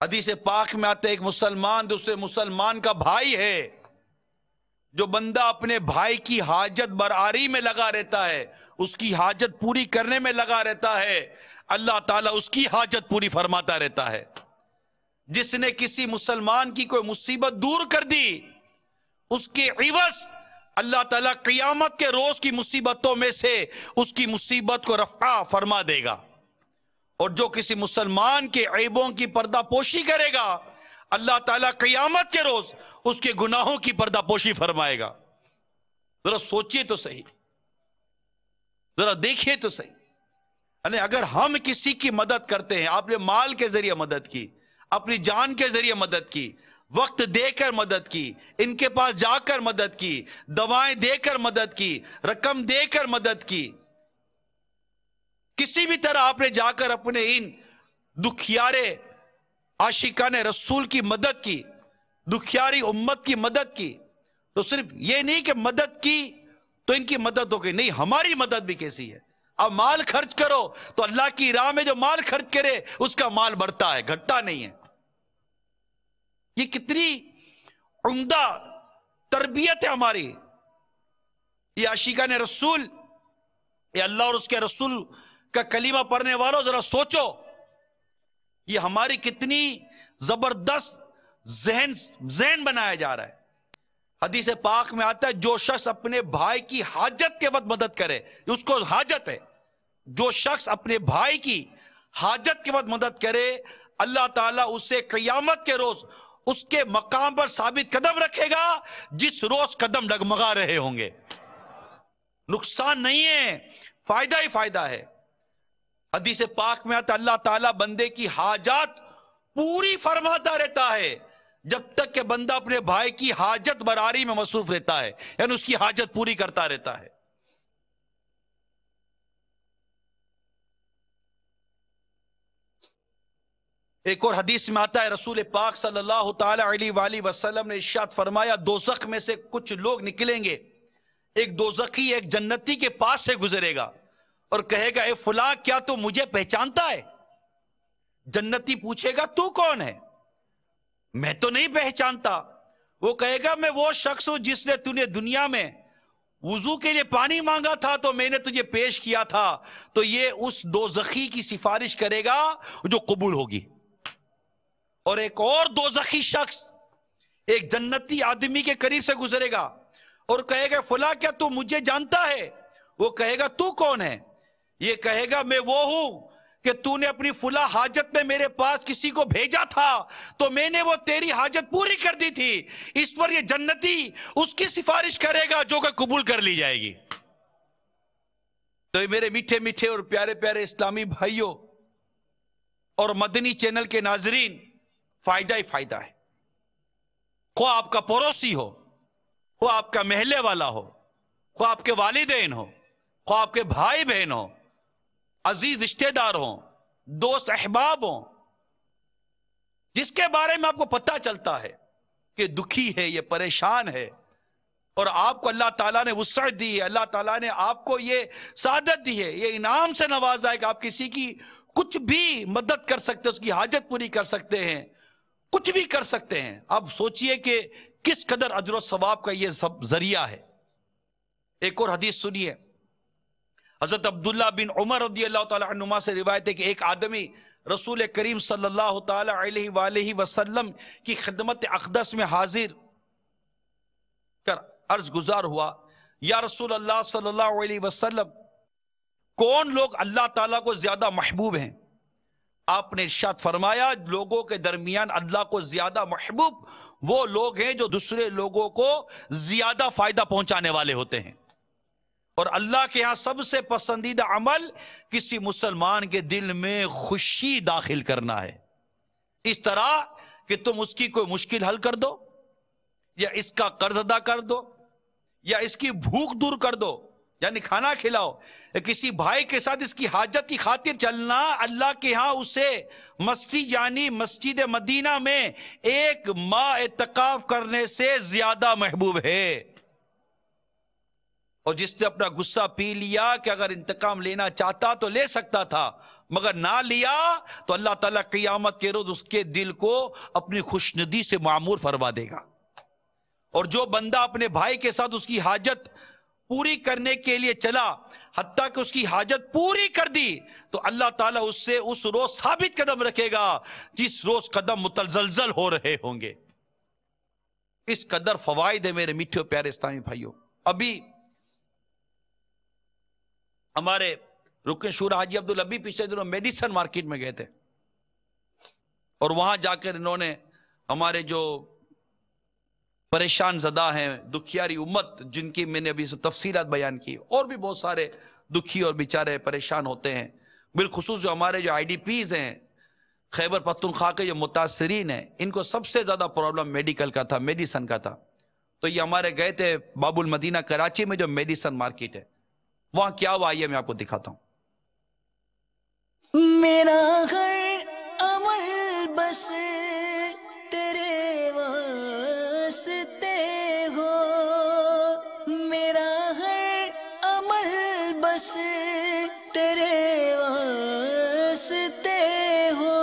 حدیث پاک میں آتا ہے ایک مسلمان دوسرے مسلمان کا بھائی ہے، جو بندہ اپنے بھائی کی حاجت برآری میں لگا رہتا ہے، اس کی حاجت پوری کرنے میں لگا رہتا ہے، اللہ تعالیٰ اس کی حاجت پوری فرماتا رہتا ہے۔ جس نے کسی مسلمان کی کوئی مصیبت دور کر دی، اس کے عوض اللہ تعالیٰ قیامت کے روز کی مصیبتوں میں سے اس کی مصیبت کو رفع فرما دے گا، اور جو کسی مسلمان کے عیبوں کی پردہ پوشی کرے گا، اللہ تعالیٰ قیامت کے روز اس کے گناہوں کی پردہ پوشی فرمائے گا۔ ذرا سوچئے تو صحیح، ذرا دیکھیے تو صحیح، یعنی اگر ہم کسی کی مدد کرتے ہیں، آپ نے مال کے ذریعے مدد کی، اپنی جان کے ذریعے مدد کی، وقت دے کر مدد کی، ان کے پاس جا کر مدد کی، دوائیں دے کر مدد کی، رقم دے کر مدد کی، کسی بھی طرح آپ نے جا کر اپنے ان دکھیارے عاشقان رسول کی مدد کی، دکھیاری امت کی مدد کی، تو صرف یہ نہیں کہ مدد کی تو ان کی مدد ہو گئی، نہیں، ہماری مدد بھی کیسی ہے۔ اب مال خرچ کرو تو اللہ کی راہ میں جو مال خرچ کرے اس کا مال بڑھتا ہے، گھٹتا نہیں ہے۔ یہ کتنی عمدہ تربیت ہے ہماری، یہ عاشقان رسول، یہ اللہ اور اس کے رسول کا کلمہ پڑھنے والوں ذرا سوچو، یہ ہماری کتنی زبردست ذہن بنایا جا رہا ہے۔ حدیث پاک میں آتا ہے جو شخص اپنے بھائی کی حاجت کے وقت مدد کرے، اس کو حاجت ہے، جو شخص اپنے بھائی کی حاجت کے وقت مدد کرے، اللہ تعالیٰ اسے قیامت کے روز اس کے مقام پر ثابت قدم رکھے گا جس روز قدم ڈگمگا رہے ہوں گے۔ نقصان نہیں ہے، فائدہ ہی فائدہ ہے۔ حدیث پاک میں آتا ہے اللہ تعالیٰ بندے کی حاجات پوری فرماتا رہتا ہے جب تک کہ بندہ اپنے بھائی کی حاجت براری میں مصروف رہتا ہے، یعنی اس کی حاجت پوری کرتا رہتا ہے۔ ایک اور حدیث میں آتا ہے رسول پاک صلی اللہ تعالی علیہ وآلہ وسلم نے ارشاد فرمایا، دوزخ میں سے کچھ لوگ نکلیں گے، ایک دوزخی ایک جنتی کے پاس سے گزرے گا اور کہے گا اے فلاں کیا تو مجھے پہچانتا ہے؟ جنتی پوچھے گا تو کون ہے؟ میں تو نہیں پہچانتا۔ وہ کہے گا میں وہ شخص ہوں جس نے تُونے دنیا میں وضو کے لیے پانی مانگا تھا تو میں نے تجھے پیش کیا تھا۔ تو یہ اس دوزخی کی سفارش کرے گا جو قبول ہوگی۔ اور ایک اور دوزخی شخص ایک جنتی آدمی کے قریب سے گزرے گا اور کہے گا فلاں کیا تو مجھے جانتا ہے؟ وہ کہے گا تو کون ہے؟ یہ کہے گا میں وہ ہوں کہ تو نے اپنی فلاں حاجت میں میرے پاس کسی کو بھیجا تھا تو میں نے وہ تیری حاجت پوری کر دی تھی۔ اس پر یہ جنتی اس کی سفارش کرے گا جو کہ قبول کر لی جائے گی۔ تو میرے میٹھے میٹھے اور پیارے پیارے اسلامی بھائیوں اور مدنی چینل کے ناظرین، فائدہ ہی فائدہ ہے۔ خواہ آپ کا پڑوسی ہو، خواہ آپ کا محلے والا ہو، خواہ آپ کے والدین ہو، خواہ آپ کے بھائی بہن ہو، عزیز رشتہ دار ہوں، دوست احباب ہوں، جس کے بارے میں آپ کو پتہ چلتا ہے کہ دکھی ہے، یہ پریشان ہے، اور آپ کو اللہ تعالیٰ نے وسعت دی ہے، اللہ تعالیٰ نے آپ کو یہ سعادت دی ہے، یہ انعام سے نوازا ہے کہ آپ کسی کی کچھ بھی مدد کر سکتے ہیں، اس کی حاجت پوری کر سکتے ہیں، کچھ بھی کر سکتے ہیں۔ اب سوچئے کہ کس قدر اجر و ثواب کا یہ سب ذریعہ ہے۔ ایک اور حدیث سنیے، حضرت عبداللہ بن عمر رضی اللہ تعالی عنہما سے روایت ہے کہ ایک آدمی رسول کریم صلی اللہ تعالی علیہ وآلہ وسلم کی خدمت اقدس میں حاضر کر عرض گزار ہوا، یا رسول اللہ صلی اللہ علیہ وسلم، کون لوگ اللہ تعالیٰ کو زیادہ محبوب ہیں؟ آپ نے ارشاد فرمایا لوگوں کے درمیان اللہ کو زیادہ محبوب وہ لوگ ہیں جو دوسرے لوگوں کو زیادہ فائدہ پہنچانے والے ہوتے ہیں، اور اللہ کے ہاں سب سے پسندیدہ عمل کسی مسلمان کے دل میں خوشی داخل کرنا ہے، اس طرح کہ تم اس کی کوئی مشکل حل کر دو، یا اس کا قرض ادا کر دو، یا اس کی بھوک دور کر دو، یعنی کھانا کھلاؤ، یا کسی بھائی کے ساتھ اس کی حاجت کی خاطر چلنا، اللہ کے ہاں اسے مسجد یعنی مسجد مدینہ میں ایک ماہ اعتکاف کرنے سے زیادہ محبوب ہے۔ اور جس نے اپنا غصہ پی لیا کہ اگر انتقام لینا چاہتا تو لے سکتا تھا، مگر نہ لیا، تو اللہ تعالیٰ قیامت کے روز اس کے دل کو اپنی خوشندی سے معمور فرما دے گا۔ اور جو بندہ اپنے بھائی کے ساتھ اس کی حاجت پوری کرنے کے لیے چلا، حتیٰ کہ اس کی حاجت پوری کر دی، تو اللہ تعالیٰ اس سے اس روز ثابت قدم رکھے گا جس روز قدم متزلزل ہو رہے ہوں گے۔ اس قدر فوائد ہے میرے میٹھے پیارے اسلامی بھائیوں۔ ابھی ہمارے رکن شورا حاجی عبدالحبیب پچھلے دنوں میڈیسن مارکیٹ میں گئے تھے، اور وہاں جا کر انہوں نے ہمارے جو پریشان زدہ ہیں، دکھیاری امت، جن کی میں نے ابھی تفصیلات بیان کی، اور بھی بہت سارے دکھی اور بیچارے پریشان ہوتے ہیں، بالخصوص جو ہمارے جو آئی ڈی پیز ہیں، خیبر پختونخوا کے جو متاثرین ہیں، ان کو سب سے زیادہ پرابلم میڈیکل کا تھا، میڈیسن کا تھا۔ تو یہ ہمارے گئے تھے باب المدینہ کراچی میں جو میڈیسن مارکیٹ ہے، وہاں کیا ہوا آئیے میں آپ کو دکھاتا ہوں۔ میرا ہر عمل بس تیرے واسطے ہو، میرا ہر عمل بس تیرے واسطے ہو،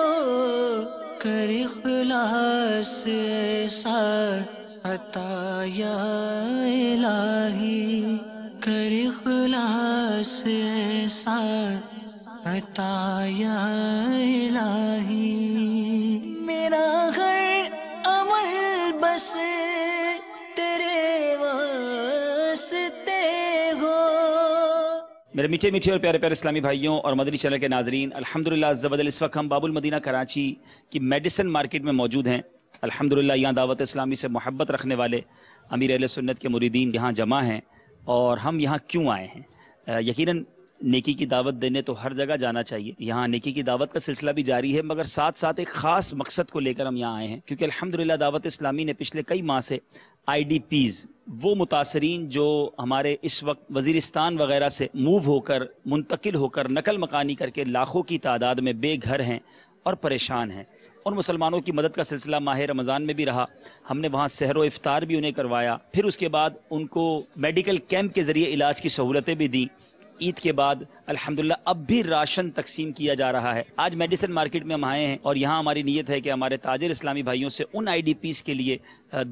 کر اخلاص ایسا عطا یا الہی، کر اخلاص ایسا عطا یا الہی، میرا ہر عمل بس تیرے واسطے ہو۔ میرے میٹھے میٹھے اور پیارے پیارے اسلامی بھائیوں اور مدنی چینل کے ناظرین، الحمدللہ عز و جل اس وقت ہم باب المدینہ کراچی کی میڈیسن مارکیٹ میں موجود ہیں۔ الحمدللہ یہاں دعوت اسلامی سے محبت رکھنے والے امیر اہل سنت کے مریدین یہاں جمع ہیں، اور ہم یہاں کیوں آئے ہیں؟ یقیناً نیکی کی دعوت دینے تو ہر جگہ جانا چاہیے، یہاں نیکی کی دعوت کا سلسلہ بھی جاری ہے، مگر ساتھ ساتھ ایک خاص مقصد کو لے کر ہم یہاں آئے ہیں، کیونکہ الحمدللہ دعوت اسلامی نے پچھلے کئی ماہ سے آئی ڈی پیز، وہ متاثرین جو ہمارے اس وقت وزیرستان وغیرہ سے موو ہو کر، منتقل ہو کر، نقل مکانی کر کے لاکھوں کی تعداد میں بے گھر ہیں اور پریشان ہیں، ان مسلمانوں کی مدد کا سلسلہ ماہ رمضان میں بھی رہا. ہم نے وہاں سحر و افطار بھی انہیں کروایا. پھر اس کے بعد ان کو میڈیکل کیمپ کے ذریعے علاج کی سہولتیں بھی دیں. عید کے بعد الحمدللہ اب بھی راشن تقسیم کیا جا رہا ہے. آج میڈیسن مارکیٹ میں ہم آئے ہیں اور یہاں ہماری نیت ہے کہ ہمارے تاجر اسلامی بھائیوں سے ان آئی ڈی پیز کے لیے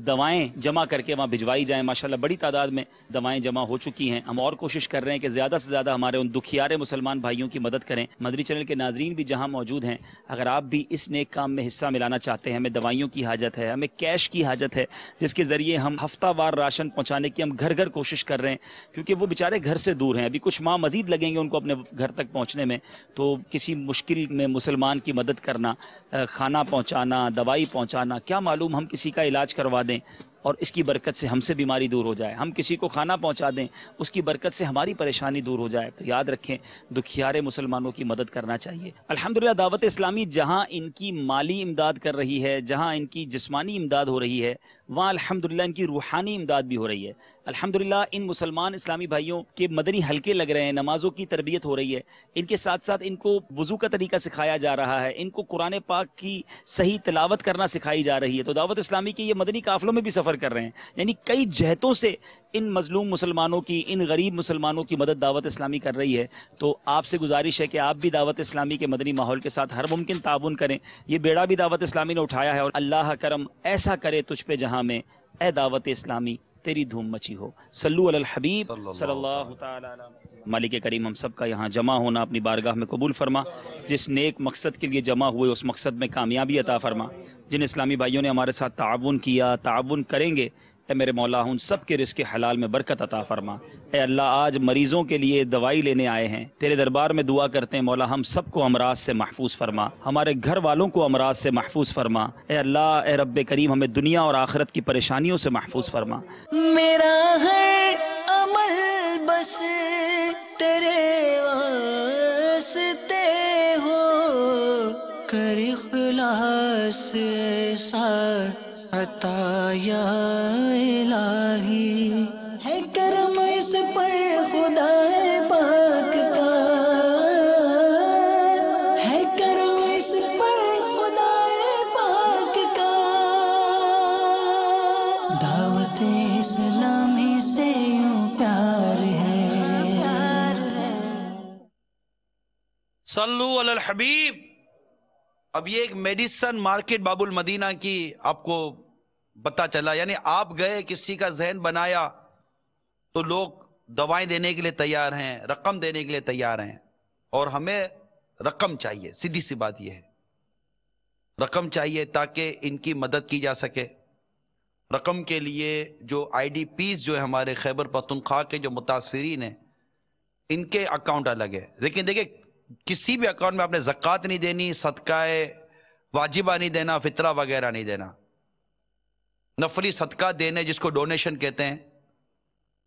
دوائیں جمع کر کے وہاں بھجوائی جائیں. ماشاءاللہ بڑی تعداد میں دوائیں جمع ہو چکی ہیں. ہم اور کوشش کر رہے ہیں کہ زیادہ سے زیادہ ہمارے ان دکھیارے مسلمان بھائیوں کی مدد کریں. مدنی چینل کے ناظرین بھی جہاں موجود ہیں، اگر آپ بھی اس نیک کام میں حصہ ملانا چاہتے ہیں، ہمیں دوائیوں کی حاجت ہے، ہمیں کیش کی حاجت ہے جس کے ذریعے ہم ہفتہ وار راشن پہنچانے کی ہم گھر گھر کوشش کر رہے ہیں، کیونکہ وہ بیچارے گھر سے دور ہیں. ابھی کچھ ماہ مزید لگیں گے ان کو اپنے گھر تک پہنچنے میں. تو کسی مشکل میں مسلمان کی مدد کرنا، کھانا پہنچانا، دوائی پہنچانا، کیا معلوم ہم کسی کا علاج کروا دیں اور اس کی برکت سے ہم سے بیماری دور ہو جائے. ہم کسی کو کھانا پہنچا دیں، اس کی برکت سے ہماری پریشانی دور ہو جائے. تو یاد رکھیں، دکھیارے مسلمانوں کی مدد کرنا چاہیے. الحمدللہ دعوت اسلامی جہاں ان کی مالی امداد کر رہی ہے، جہاں ان کی جسمانی امداد ہو رہی ہے، وہاں الحمدللہ ان کی روحانی امداد بھی ہو رہی ہے. الحمدللہ ان مسلمان اسلامی بھائیوں کے مدنی حلقے لگ رہے ہیں، نمازوں کی تربیت ہو رہی ہے. ان کے ساتھ ساتھ ان کو وضو کا طریقہ سکھایا جا رہا ہے، ان کو قرآن پاک کی صحیح تلاوت کرنا سکھائی جا رہی ہے. تو دعوت اسلامی کے یہ مدنی قافلوں میں بھی سفر کر رہے ہیں. یعنی کئی جہتوں سے ان مظلوم مسلمانوں کی، ان غریب مسلمانوں کی مدد دعوت اسلامی کر رہی ہے. تو آپ سے گزارش ہے کہ آپ بھی دعوت اسلامی کے مدنی ماحول کے ساتھ ہر ممکن تعاون کریں. یہ بیڑا بھی دعوت اسلامی نے اٹھایا ہے، اور اللہ کرم ایسا کرے تجھ پہ جہاں میں اے دعوت اسلامی تیری دھوم مچی ہو. صلو علی الحبیب صلی اللہ تعالی علیہ. مالک کریم ہم سب کا یہاں جمع ہونا اپنی بارگاہ میں قبول فرما. جس نیک مقصد کے لیے جمع ہوئے اس مقصد میں کامیابی عطا فرما. جن اسلامی بھائیوں نے ہمارے ساتھ تعاون کیا، تعاون کریں گے، اے میرے مولا ان سب کے رزق حلال میں برکت عطا فرما. اے اللہ آج مریضوں کے لیے دوائی لینے آئے ہیں، تیرے دربار میں دعا کرتے ہیں مولا ہم سب کو امراض سے محفوظ فرما، ہمارے گھر والوں کو امراض سے محفوظ فرما. اے اللہ، اے رب کریم ہمیں دنیا اور آخرت کی پریشانیوں سے محفوظ فرما. میرا ہر عمل بس تیرے واسطے ہو، کر اخلاص ایسا عطا یا الہی. ہے کرم اس پر خدا پاک کا، ہے کرم اس پر خدا پاک کا. دعوت اسلامی سے یوں پیار ہے. صلو علی الحبیب. اب یہ ایک میڈیسن مارکیٹ باب المدینہ کی آپ کو پتہ چلا، یعنی آپ گئے، کسی کا ذہن بنایا تو لوگ دوائیں دینے کے لیے تیار ہیں، رقم دینے کے لیے تیار ہیں. اور ہمیں رقم چاہیے، سیدھی سی بات یہ ہے، رقم چاہیے تاکہ ان کی مدد کی جا سکے. رقم کے لیے جو آئی ڈی پیز جو ہے ہمارے خیبر پختونخوا کے جو متاثرین ہیں، ان کے اکاؤنٹ الگ ہے. لیکن دیکھیں کسی بھی اکاؤنٹ میں آپ نے زکوٰۃ نہیں دینی، صدقہ واجبہ نہیں دینا، فطرہ وغیرہ نہیں دینا. نفلی صدقہ دینے جس کو ڈونیشن کہتے ہیں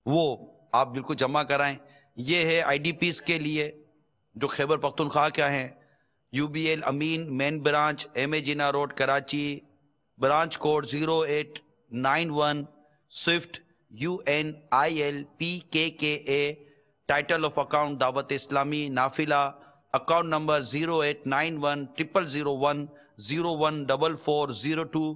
وہ آپ بالکل جمع کرائیں. یہ ہے آئی ڈی پیز کے لیے جو خیبر پختونخوا کا ہیں. U B L Ameen main branch, M A Jinnah road Karachi, branch code 0891، swift UNILPKKA. Title of account Dawat Islami Nafila. Account number 08910010014402.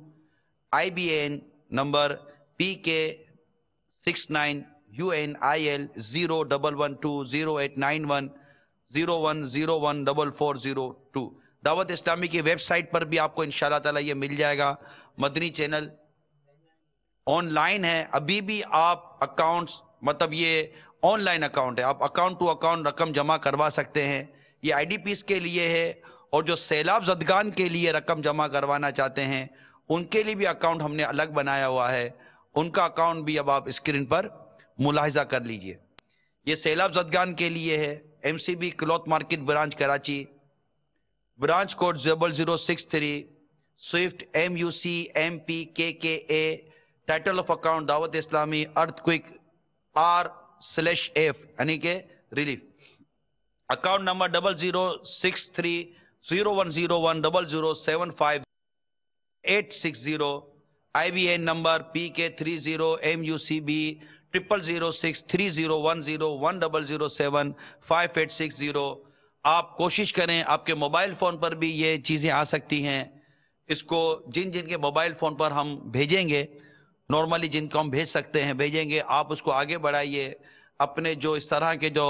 IBAN number PK69 UNIL 0112089101014402. دعوت اسلامی کی ویب سائٹ پر بھی آپ کو انشاءاللہ تعالی یہ مل جائے گا. مدنی چینل آن لائن ہے، ابھی بھی آپ اکاؤنٹس، مطلب یہ آن لائن اکاؤنٹ ہے، آپ اکاؤنٹ ٹو اکاؤنٹ رقم جمع کروا سکتے ہیں. یہ آئی ڈی پیز کے لیے ہے، اور جو سیلاب زدگان کے لیے رقم جمع کروانا چاہتے ہیں ان کے لیے بھی اکاؤنٹ ہم نے الگ بنایا ہوا ہے. ان کا اکاؤنٹ بھی اب آپ اسکرین پر ملاحظہ کر لیجئے. یہ سیلاب زدگان کے لیے ہے. MCB cloth market branch Karachi, branch code 0063، swift MUCMPKKA. Title of account Dawat Islami earthquake R/F یعنی کہ relief. Account number 00630101007580. IBAN number PK30MUCB 0063010100758060. آپ کوشش کریں آپ کے موبائل فون پر بھی یہ چیزیں آ سکتی ہیں. اس کو جن جن کے موبائل فون پر ہم بھیجیں گے، نارملی جن کو ہم بھیج سکتے ہیں بھیجیں گے، آپ اس کو آگے بڑھائیے. اپنے جو اس طرح کے جو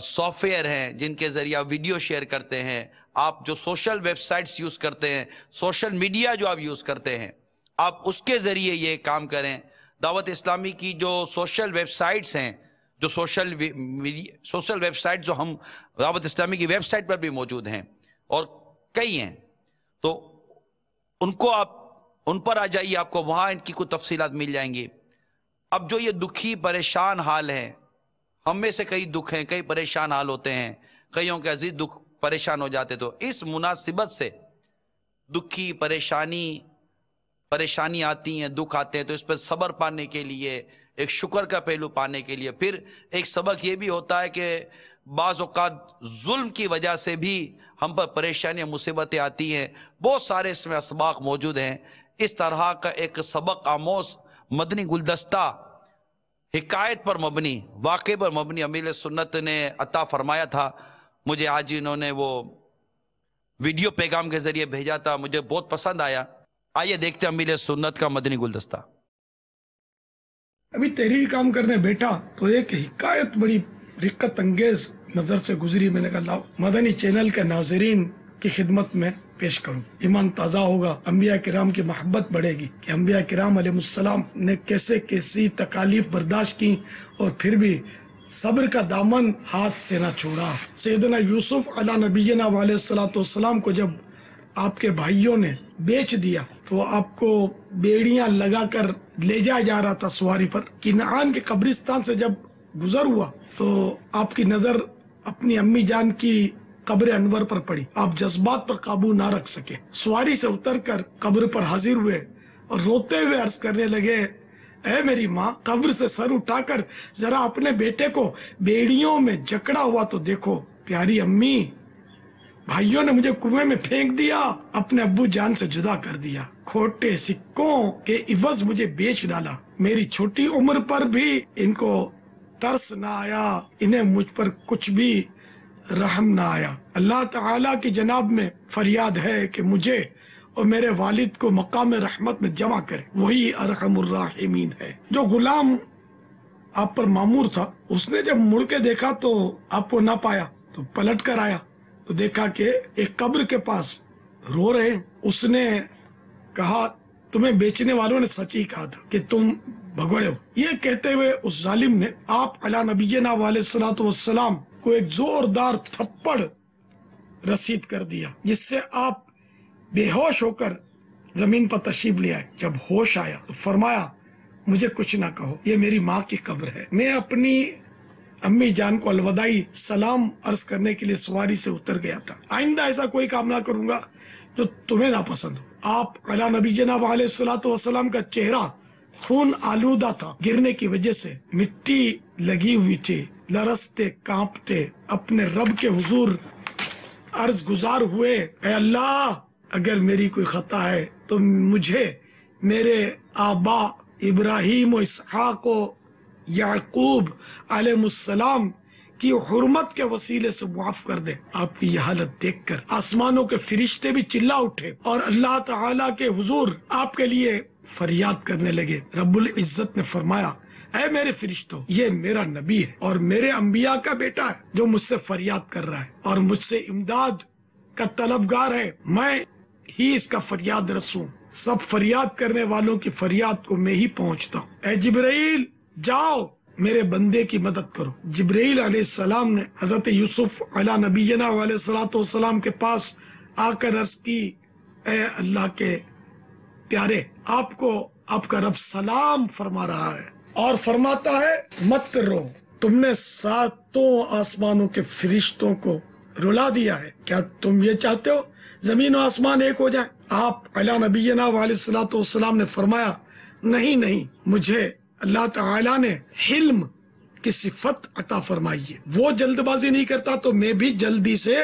سافٹ ویئر ہیں جن کے ذریعے آپ ویڈیو شیئر کرتے ہیں، آپ جو سوشل ویب سائٹس یوز کرتے ہیں، سوشل میڈیا جو آپ یوز کرتے ہیں، آپ اس کے ذریعے یہ کام کریں. دعوت اسلامی کی جو سوشل ویب سائٹس ہیں، جو سوشل ویب سائٹ جو ہم دعوت اسلامی کی ویب سائٹ پر بھی موجود ہیں اور کئی ہیں، تو ان کو آپ ان پر آ جائیے، آپ کو وہاں ان کی کچھ تفصیلات مل جائیں گی. اب جو یہ دکھی پریشان حال ہے، ہم میں سے کئی دکھ ہیں، کئی پریشان حال ہوتے ہیں، کئیوں کے عزیز دکھ پریشان ہو جاتے، تو اس مناسبت سے دکھی پریشانی آتی ہیں، دکھ آتے ہیں، تو اس پر صبر پانے کے لیے، ایک شکر کا پہلو پانے کے لیے، پھر ایک سبق یہ بھی ہوتا ہے کہ بعض اوقات ظلم کی وجہ سے بھی ہم پر پریشانیاں مصیبتیں آتی ہیں. بہت سارے اس میں اسباق موجود ہیں. اس طرح کا ایک سبق آموز مدنی گلدستہ حکایت پر مبنی، واقعے پر مبنی امیر سنت نے عطا فرمایا تھا. مجھے آج انہوں نے وہ ویڈیو پیغام کے ذریعے بھیجا تھا، مجھے بہت پسند آیا. آئیے دیکھتے ہیں امیر سنت کا مدنی گلدستہ. ابھی تحریر کام کرنے بیٹھا تو ایک حکایت بڑی رقت انگیز نظر سے گزری. میں نے کہا لاؤ مدنی چینل کے ناظرین کی خدمت میں پیش کروں. ایمان تازہ ہوگا، انبیاء کرام کی محبت بڑھے گی کہ انبیاء کرام علیہ السلام نے کیسی تکالیف برداشت کی اور پھر بھی صبر کا دامن ہاتھ سے نہ چھوڑا. سیدنا یوسف علیہ نبینا علیہ الصلوۃ والسلام کو جب آپ کے بھائیوں نے بیچ دیا تو آپ کو بیڑیاں لگا کر لے جایا جا رہا تھا سواری پر. کنعان کے قبرستان سے جب گزر ہوا تو آپ کی نظر اپنی امی جان کی قبر انور پر پڑی. آپ جذبات پر قابو نہ رکھ سکے، سواری سے اتر کر قبر پر حاضر ہوئے اور روتے ہوئے عرض کرنے لگے، اے میری ماں، قبر سے سر اٹھا کر ذرا اپنے بیٹے کو بیڑیوں میں جکڑا ہوا تو دیکھو. پیاری امی، بھائیوں نے مجھے کنویں میں پھینک دیا، اپنے ابو جان سے جدا کر دیا، کھوٹے سکوں کے عوض مجھے بیچ ڈالا. میری چھوٹی عمر پر بھی ان کو ترس نہ آیا، انہیں مجھ پر کچھ بھی رحم نہ آیا. اللہ تعالیٰ کی جناب میں فریاد ہے کہ مجھے اور میرے والد کو مقام رحمت میں جمع کرے، وہی ارحم الراحمین ہے. جو غلام آپ پر مامور تھا، اس نے جب مڑ کے دیکھا تو آپ کو نہ پایا تو پلٹ کر آیا تو دیکھا کہ ایک قبر کے پاس رو رہے ہیں. اس نے کہا تمہیں بیچنے والوں نے سچ ہی کہا تھا کہ تم بھگوڑے ہو. یہ کہتے ہوئے اس ظالم نے آپ علیہ نبینا علیہ الصلوۃ والسلام کو ایک زوردار تھپڑ رسید کر دیا، جس سے آپ بے ہوش ہو کر زمین پر تشریف لے آئے. جب ہوش آیا تو فرمایا مجھے کچھ نہ کہو، یہ میری ماں کی قبر ہے. میں اپنی امی جان کو الوداعی سلام عرض کرنے کے لیے سواری سے اتر گیا تھا. آئندہ ایسا کوئی کام نہ کروں گا جو تمہیں ناپسند ہو. آپ علیہ نبی جناب علیہ الصلوۃ والسلام کا چہرہ خون آلودہ تھا، گرنے کی وجہ سے مٹی لگی ہوئی تھی، لرزتے کانپتے اپنے رب کے حضور عرض گزار ہوئے، اے اللہ اگر میری کوئی خطا ہے تو مجھے میرے آبا ابراہیم و اسحاق و یعقوب علیہ السلام کی حرمت کے وسیلے سے معاف کر دے. آپ کی یہ حالت دیکھ کر آسمانوں کے فرشتے بھی چلا اٹھے اور اللہ تعالیٰ کے حضور آپ کے لیے فریاد کرنے لگے. رب العزت نے فرمایا، اے میرے فرشتوں، یہ میرا نبی ہے اور میرے انبیاء کا بیٹا ہے جو مجھ سے فریاد کر رہا ہے اور مجھ سے امداد کا طلبگار ہے. میں ہی اس کا فریاد رسوں، سب فریاد کرنے والوں کی فریاد کو میں ہی پہنچتا ہوں. اے جبرائیل جاؤ میرے بندے کی مدد کرو. جبرائیل علیہ السلام نے حضرت یوسف علیہ نبینا علیہ الصلوۃ والسلام کے پاس آ کر عرض کی، اے اللہ کے پیارے، آپ کو آپ کا رب سلام فرما رہا ہے اور فرماتا ہے مت رو، تم نے ساتوں آسمانوں کے فرشتوں کو رلا دیا ہے، کیا تم یہ چاہتے ہو زمین و آسمان ایک ہو جائیں؟ آپ علیہ نبینا علیہ الصلوۃ والسلام نے فرمایا، نہیں، مجھے اللہ تعالیٰ نے حلم کی صفت عطا فرمائی ہے، وہ جلد بازی نہیں کرتا تو میں بھی جلدی سے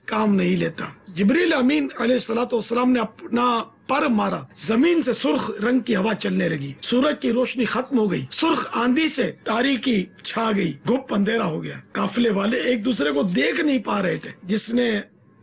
کام نہیں لیتا. جبریل امین علیہ الصلوۃ والسلام نے اپنا پر مارا، زمین سے سرخ رنگ کی ہوا چلنے لگی، سورج کی روشنی ختم ہو گئی، سرخ آندھی سے تاریکی چھا گئی، گھپ اندھیرا ہو گیا. قافلے والے ایک دوسرے کو دیکھ نہیں پا رہے تھے. جس نے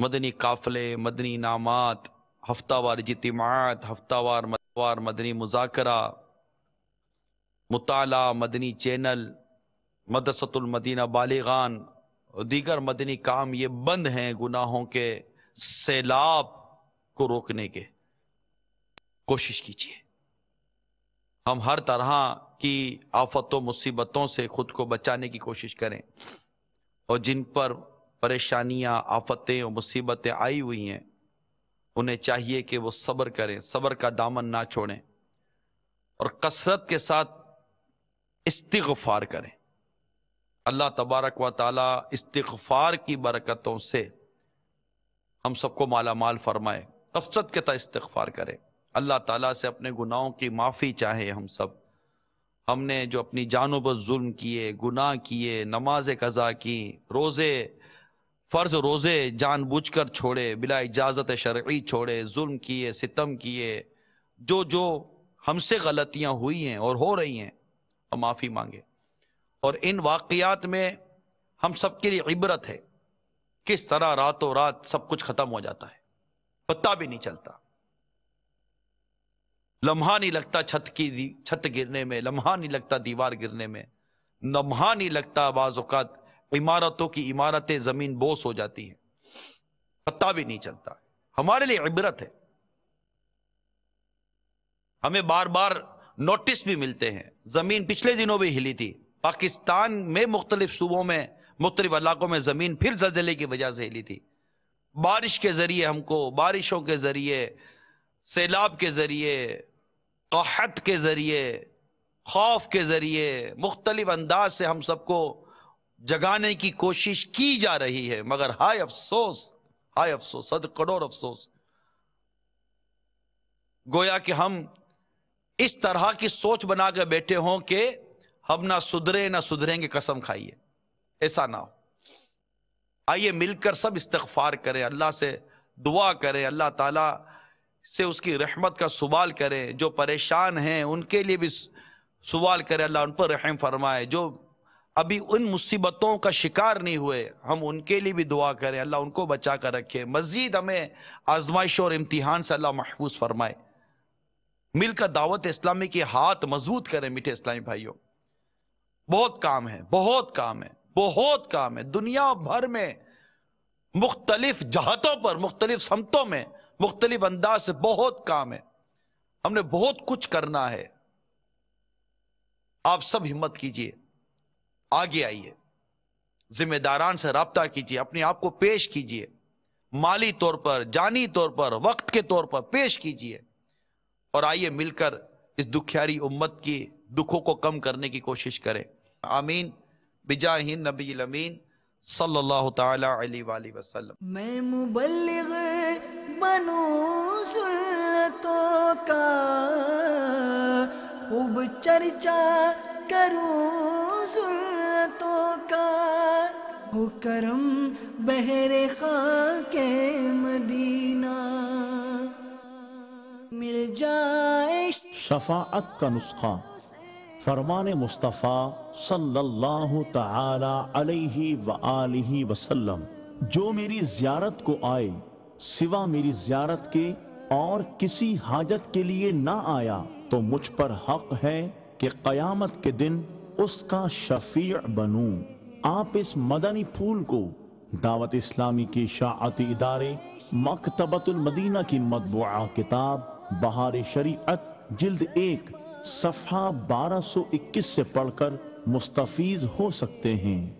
مدنی قافلے، مدنی انعامات، ہفتہ وار اجتماعات، ہفتہ وار مدنی مذاکرہ، مطالعہ، مدنی چینل، مدرسۃ المدینہ بالغان اور دیگر مدنی کام یہ بند ہیں گناہوں کے سیلاب کو روکنے کے۔ کوشش کیجیے ہم ہر طرح کی آفتوں مصیبتوں سے خود کو بچانے کی کوشش کریں، اور جن پر پریشانیاں، آفتیں اور مصیبتیں آئی ہوئی ہیں انہیں چاہیے کہ وہ صبر کریں، صبر کا دامن نہ چھوڑیں، اور کثرت کے ساتھ استغفار کریں۔ اللہ تبارک و تعالی استغفار کی برکتوں سے ہم سب کو مالا مال فرمائے۔ کثرت کے ساتھ استغفار کریں، اللہ تعالیٰ سے اپنے گناہوں کی معافی چاہے۔ ہم نے جو اپنی جانوں پر ظلم کیے، گناہ کیے، نماز قضا کی، فرض روزے جان بوجھ کر چھوڑے، بلا اجازت شرعی چھوڑے، ظلم کیے، ستم کیے، جو ہم سے غلطیاں ہوئی ہیں اور ہو رہی ہیں، ہم معافی مانگے۔ اور ان واقعات میں ہم سب کے لیے عبرت ہے، کس طرح راتوں رات سب کچھ ختم ہو جاتا ہے، پتہ بھی نہیں چلتا، لمحہ نہیں لگتا چھت گرنے میں، لمحہ نہیں لگتا دیوار گرنے میں، لمحہ نہیں لگتا بعض اوقات عمارتوں کی عمارتیں زمین بوس ہو جاتی ہیں، پتہ بھی نہیں چلتا۔ ہمارے لیے عبرت ہے، ہمیں بار بار نوٹس بھی ملتے ہیں۔ زمین پچھلے دنوں بھی ہلی تھی، پاکستان میں مختلف صوبوں میں، مختلف علاقوں میں زمین پھر زلزلے کی وجہ سے ہلی تھی۔ بارش کے ذریعے ہم کو، بارشوں کے ذریعے، سیلاب کے ذریعے، قحط کے ذریعے، خوف کے ذریعے، مختلف انداز سے ہم سب کو جگانے کی کوشش کی جا رہی ہے، مگر ہائے افسوس، ہائے افسوس، 100 کروڑ افسوس، گویا کہ ہم اس طرح کی سوچ بنا کے بیٹھے ہوں کہ ہم نہ سدھرے نہ سدھریں گے، قسم کھائیے، ایسا نہ ہو۔ آئیے مل کر سب استغفار کریں، اللہ سے دعا کریں، اللہ تعالیٰ سے اس کی رحمت کا سوال کریں، جو پریشان ہیں ان کے لیے بھی سوال کریں، اللہ ان پر رحم فرمائے، جو ابھی ان مصیبتوں کا شکار نہیں ہوئے ہم ان کے لیے بھی دعا کریں، اللہ ان کو بچا کر رکھے، مزید ہمیں آزمائش اور امتحان سے اللہ محفوظ فرمائے۔ مل کر دعوت اسلامی کے ہاتھ مضبوط کریں میٹھے اسلامی بھائیوں۔ بہت کام ہے، بہت کام ہے، بہت کام ہے، دنیا بھر میں مختلف جہتوں پر، مختلف سمتوں میں، مختلف انداز سے بہت کام ہے، ہم نے بہت کچھ کرنا ہے۔ آپ سب ہمت کیجئے، آگے آئیے، ذمہ داران سے رابطہ کیجئے، اپنے آپ کو پیش کیجئے، مالی طور پر، جانی طور پر، وقت کے طور پر پیش کیجئے، اور آئیے مل کر اس دکھیاری امت کی دکھوں کو کم کرنے کی کوشش کریں۔ آمین بجاہ نبی الامین صلی اللہ تعالی علیہ وآلہ وسلم۔ میں مبلغ بنوں سنتوں کا، خوب چرچا کروں سنتوں کا، ہو کرم بہر خاک مدینہ مل جائے۔ شفاعت کا نسخہ فرمان مصطفیٰ صلی اللہ تعالی علیہ وآلہ وسلم۔ جو میری زیارت کو آئے سوا میری زیارت کے اور کسی حاجت کے لیے نہ آیا تو مجھ پر حق ہے کہ قیامت کے دن اس کا شفیع بنوں۔ آپ اس مدنی پھول کو دعوت اسلامی کے اشاعتی ادارے مکتبۃ المدینہ کی مطبوعہ کتاب بہار شریعت جلد 1 صفحہ 1221 سے پڑھ کر مستفیض ہو سکتے ہیں۔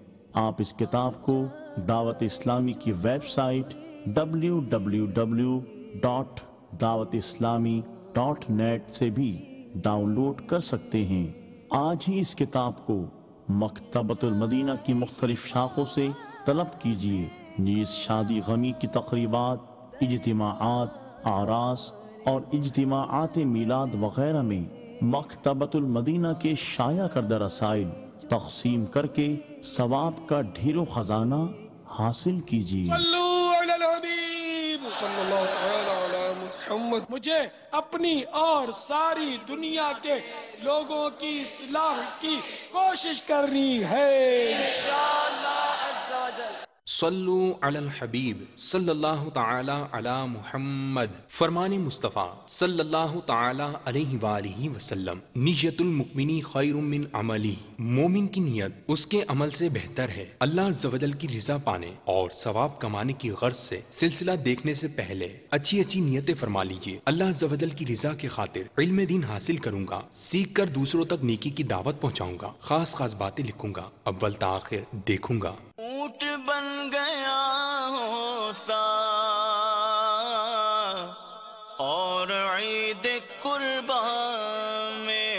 آپ اس کتاب کو دعوت اسلامی کی ویب سائٹ www.dawatislami.net سے بھی ڈاؤن لوڈ کر سکتے ہیں۔ آج ہی اس کتاب کو مکتبۃ المدینہ کی مختلف شاخوں سے طلب کیجیے۔ نیز شادی غمی کی تقریبات، اجتماعات، اعراس اور اجتماعات میلاد وغیرہ میں مکتبۃ المدینہ کے شائع کردہ رسائل تقسیم کر کے ثواب کا ڈھیروں خزانہ حاصل کیجیے۔ صلو علی الحبیب صلی اللہ تعالی علی محمد۔ مجھے اپنی اور ساری دنیا کے لوگوں کی اصلاح کی کوشش کرنی ہے۔ صلو علی الحبیب صلی اللہ تعالی علی محمد. فرمان مصطفیٰ صلی اللہ تعالی علیہ وآلہ وسلم. نیت المؤمنی خیر من عملی. مومن کی نیت اس کے عمل سے بہتر ہے. اللہ عز و جل کی رضا پانے اور ثواب کمانے کی غرض سے سلسلہ دیکھنے سے پہلے اچھی اچھی نیتیں فرما لیجیے. اللہ عز و جل کی رضا کی خاطر علم دین حاصل کروں گا، سیکھ کر دوسروں تک نیکی کی دعوت پہنچاؤں گا، خاص خاص باتیں لکھوں گا، اول تاخیر دیکھوں گا. اونٹ بن گیا ہوتا اور عید قربان میں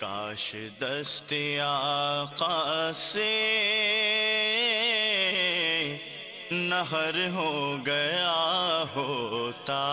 کاش دست آقا سے نہر ہو گیا ہوتا.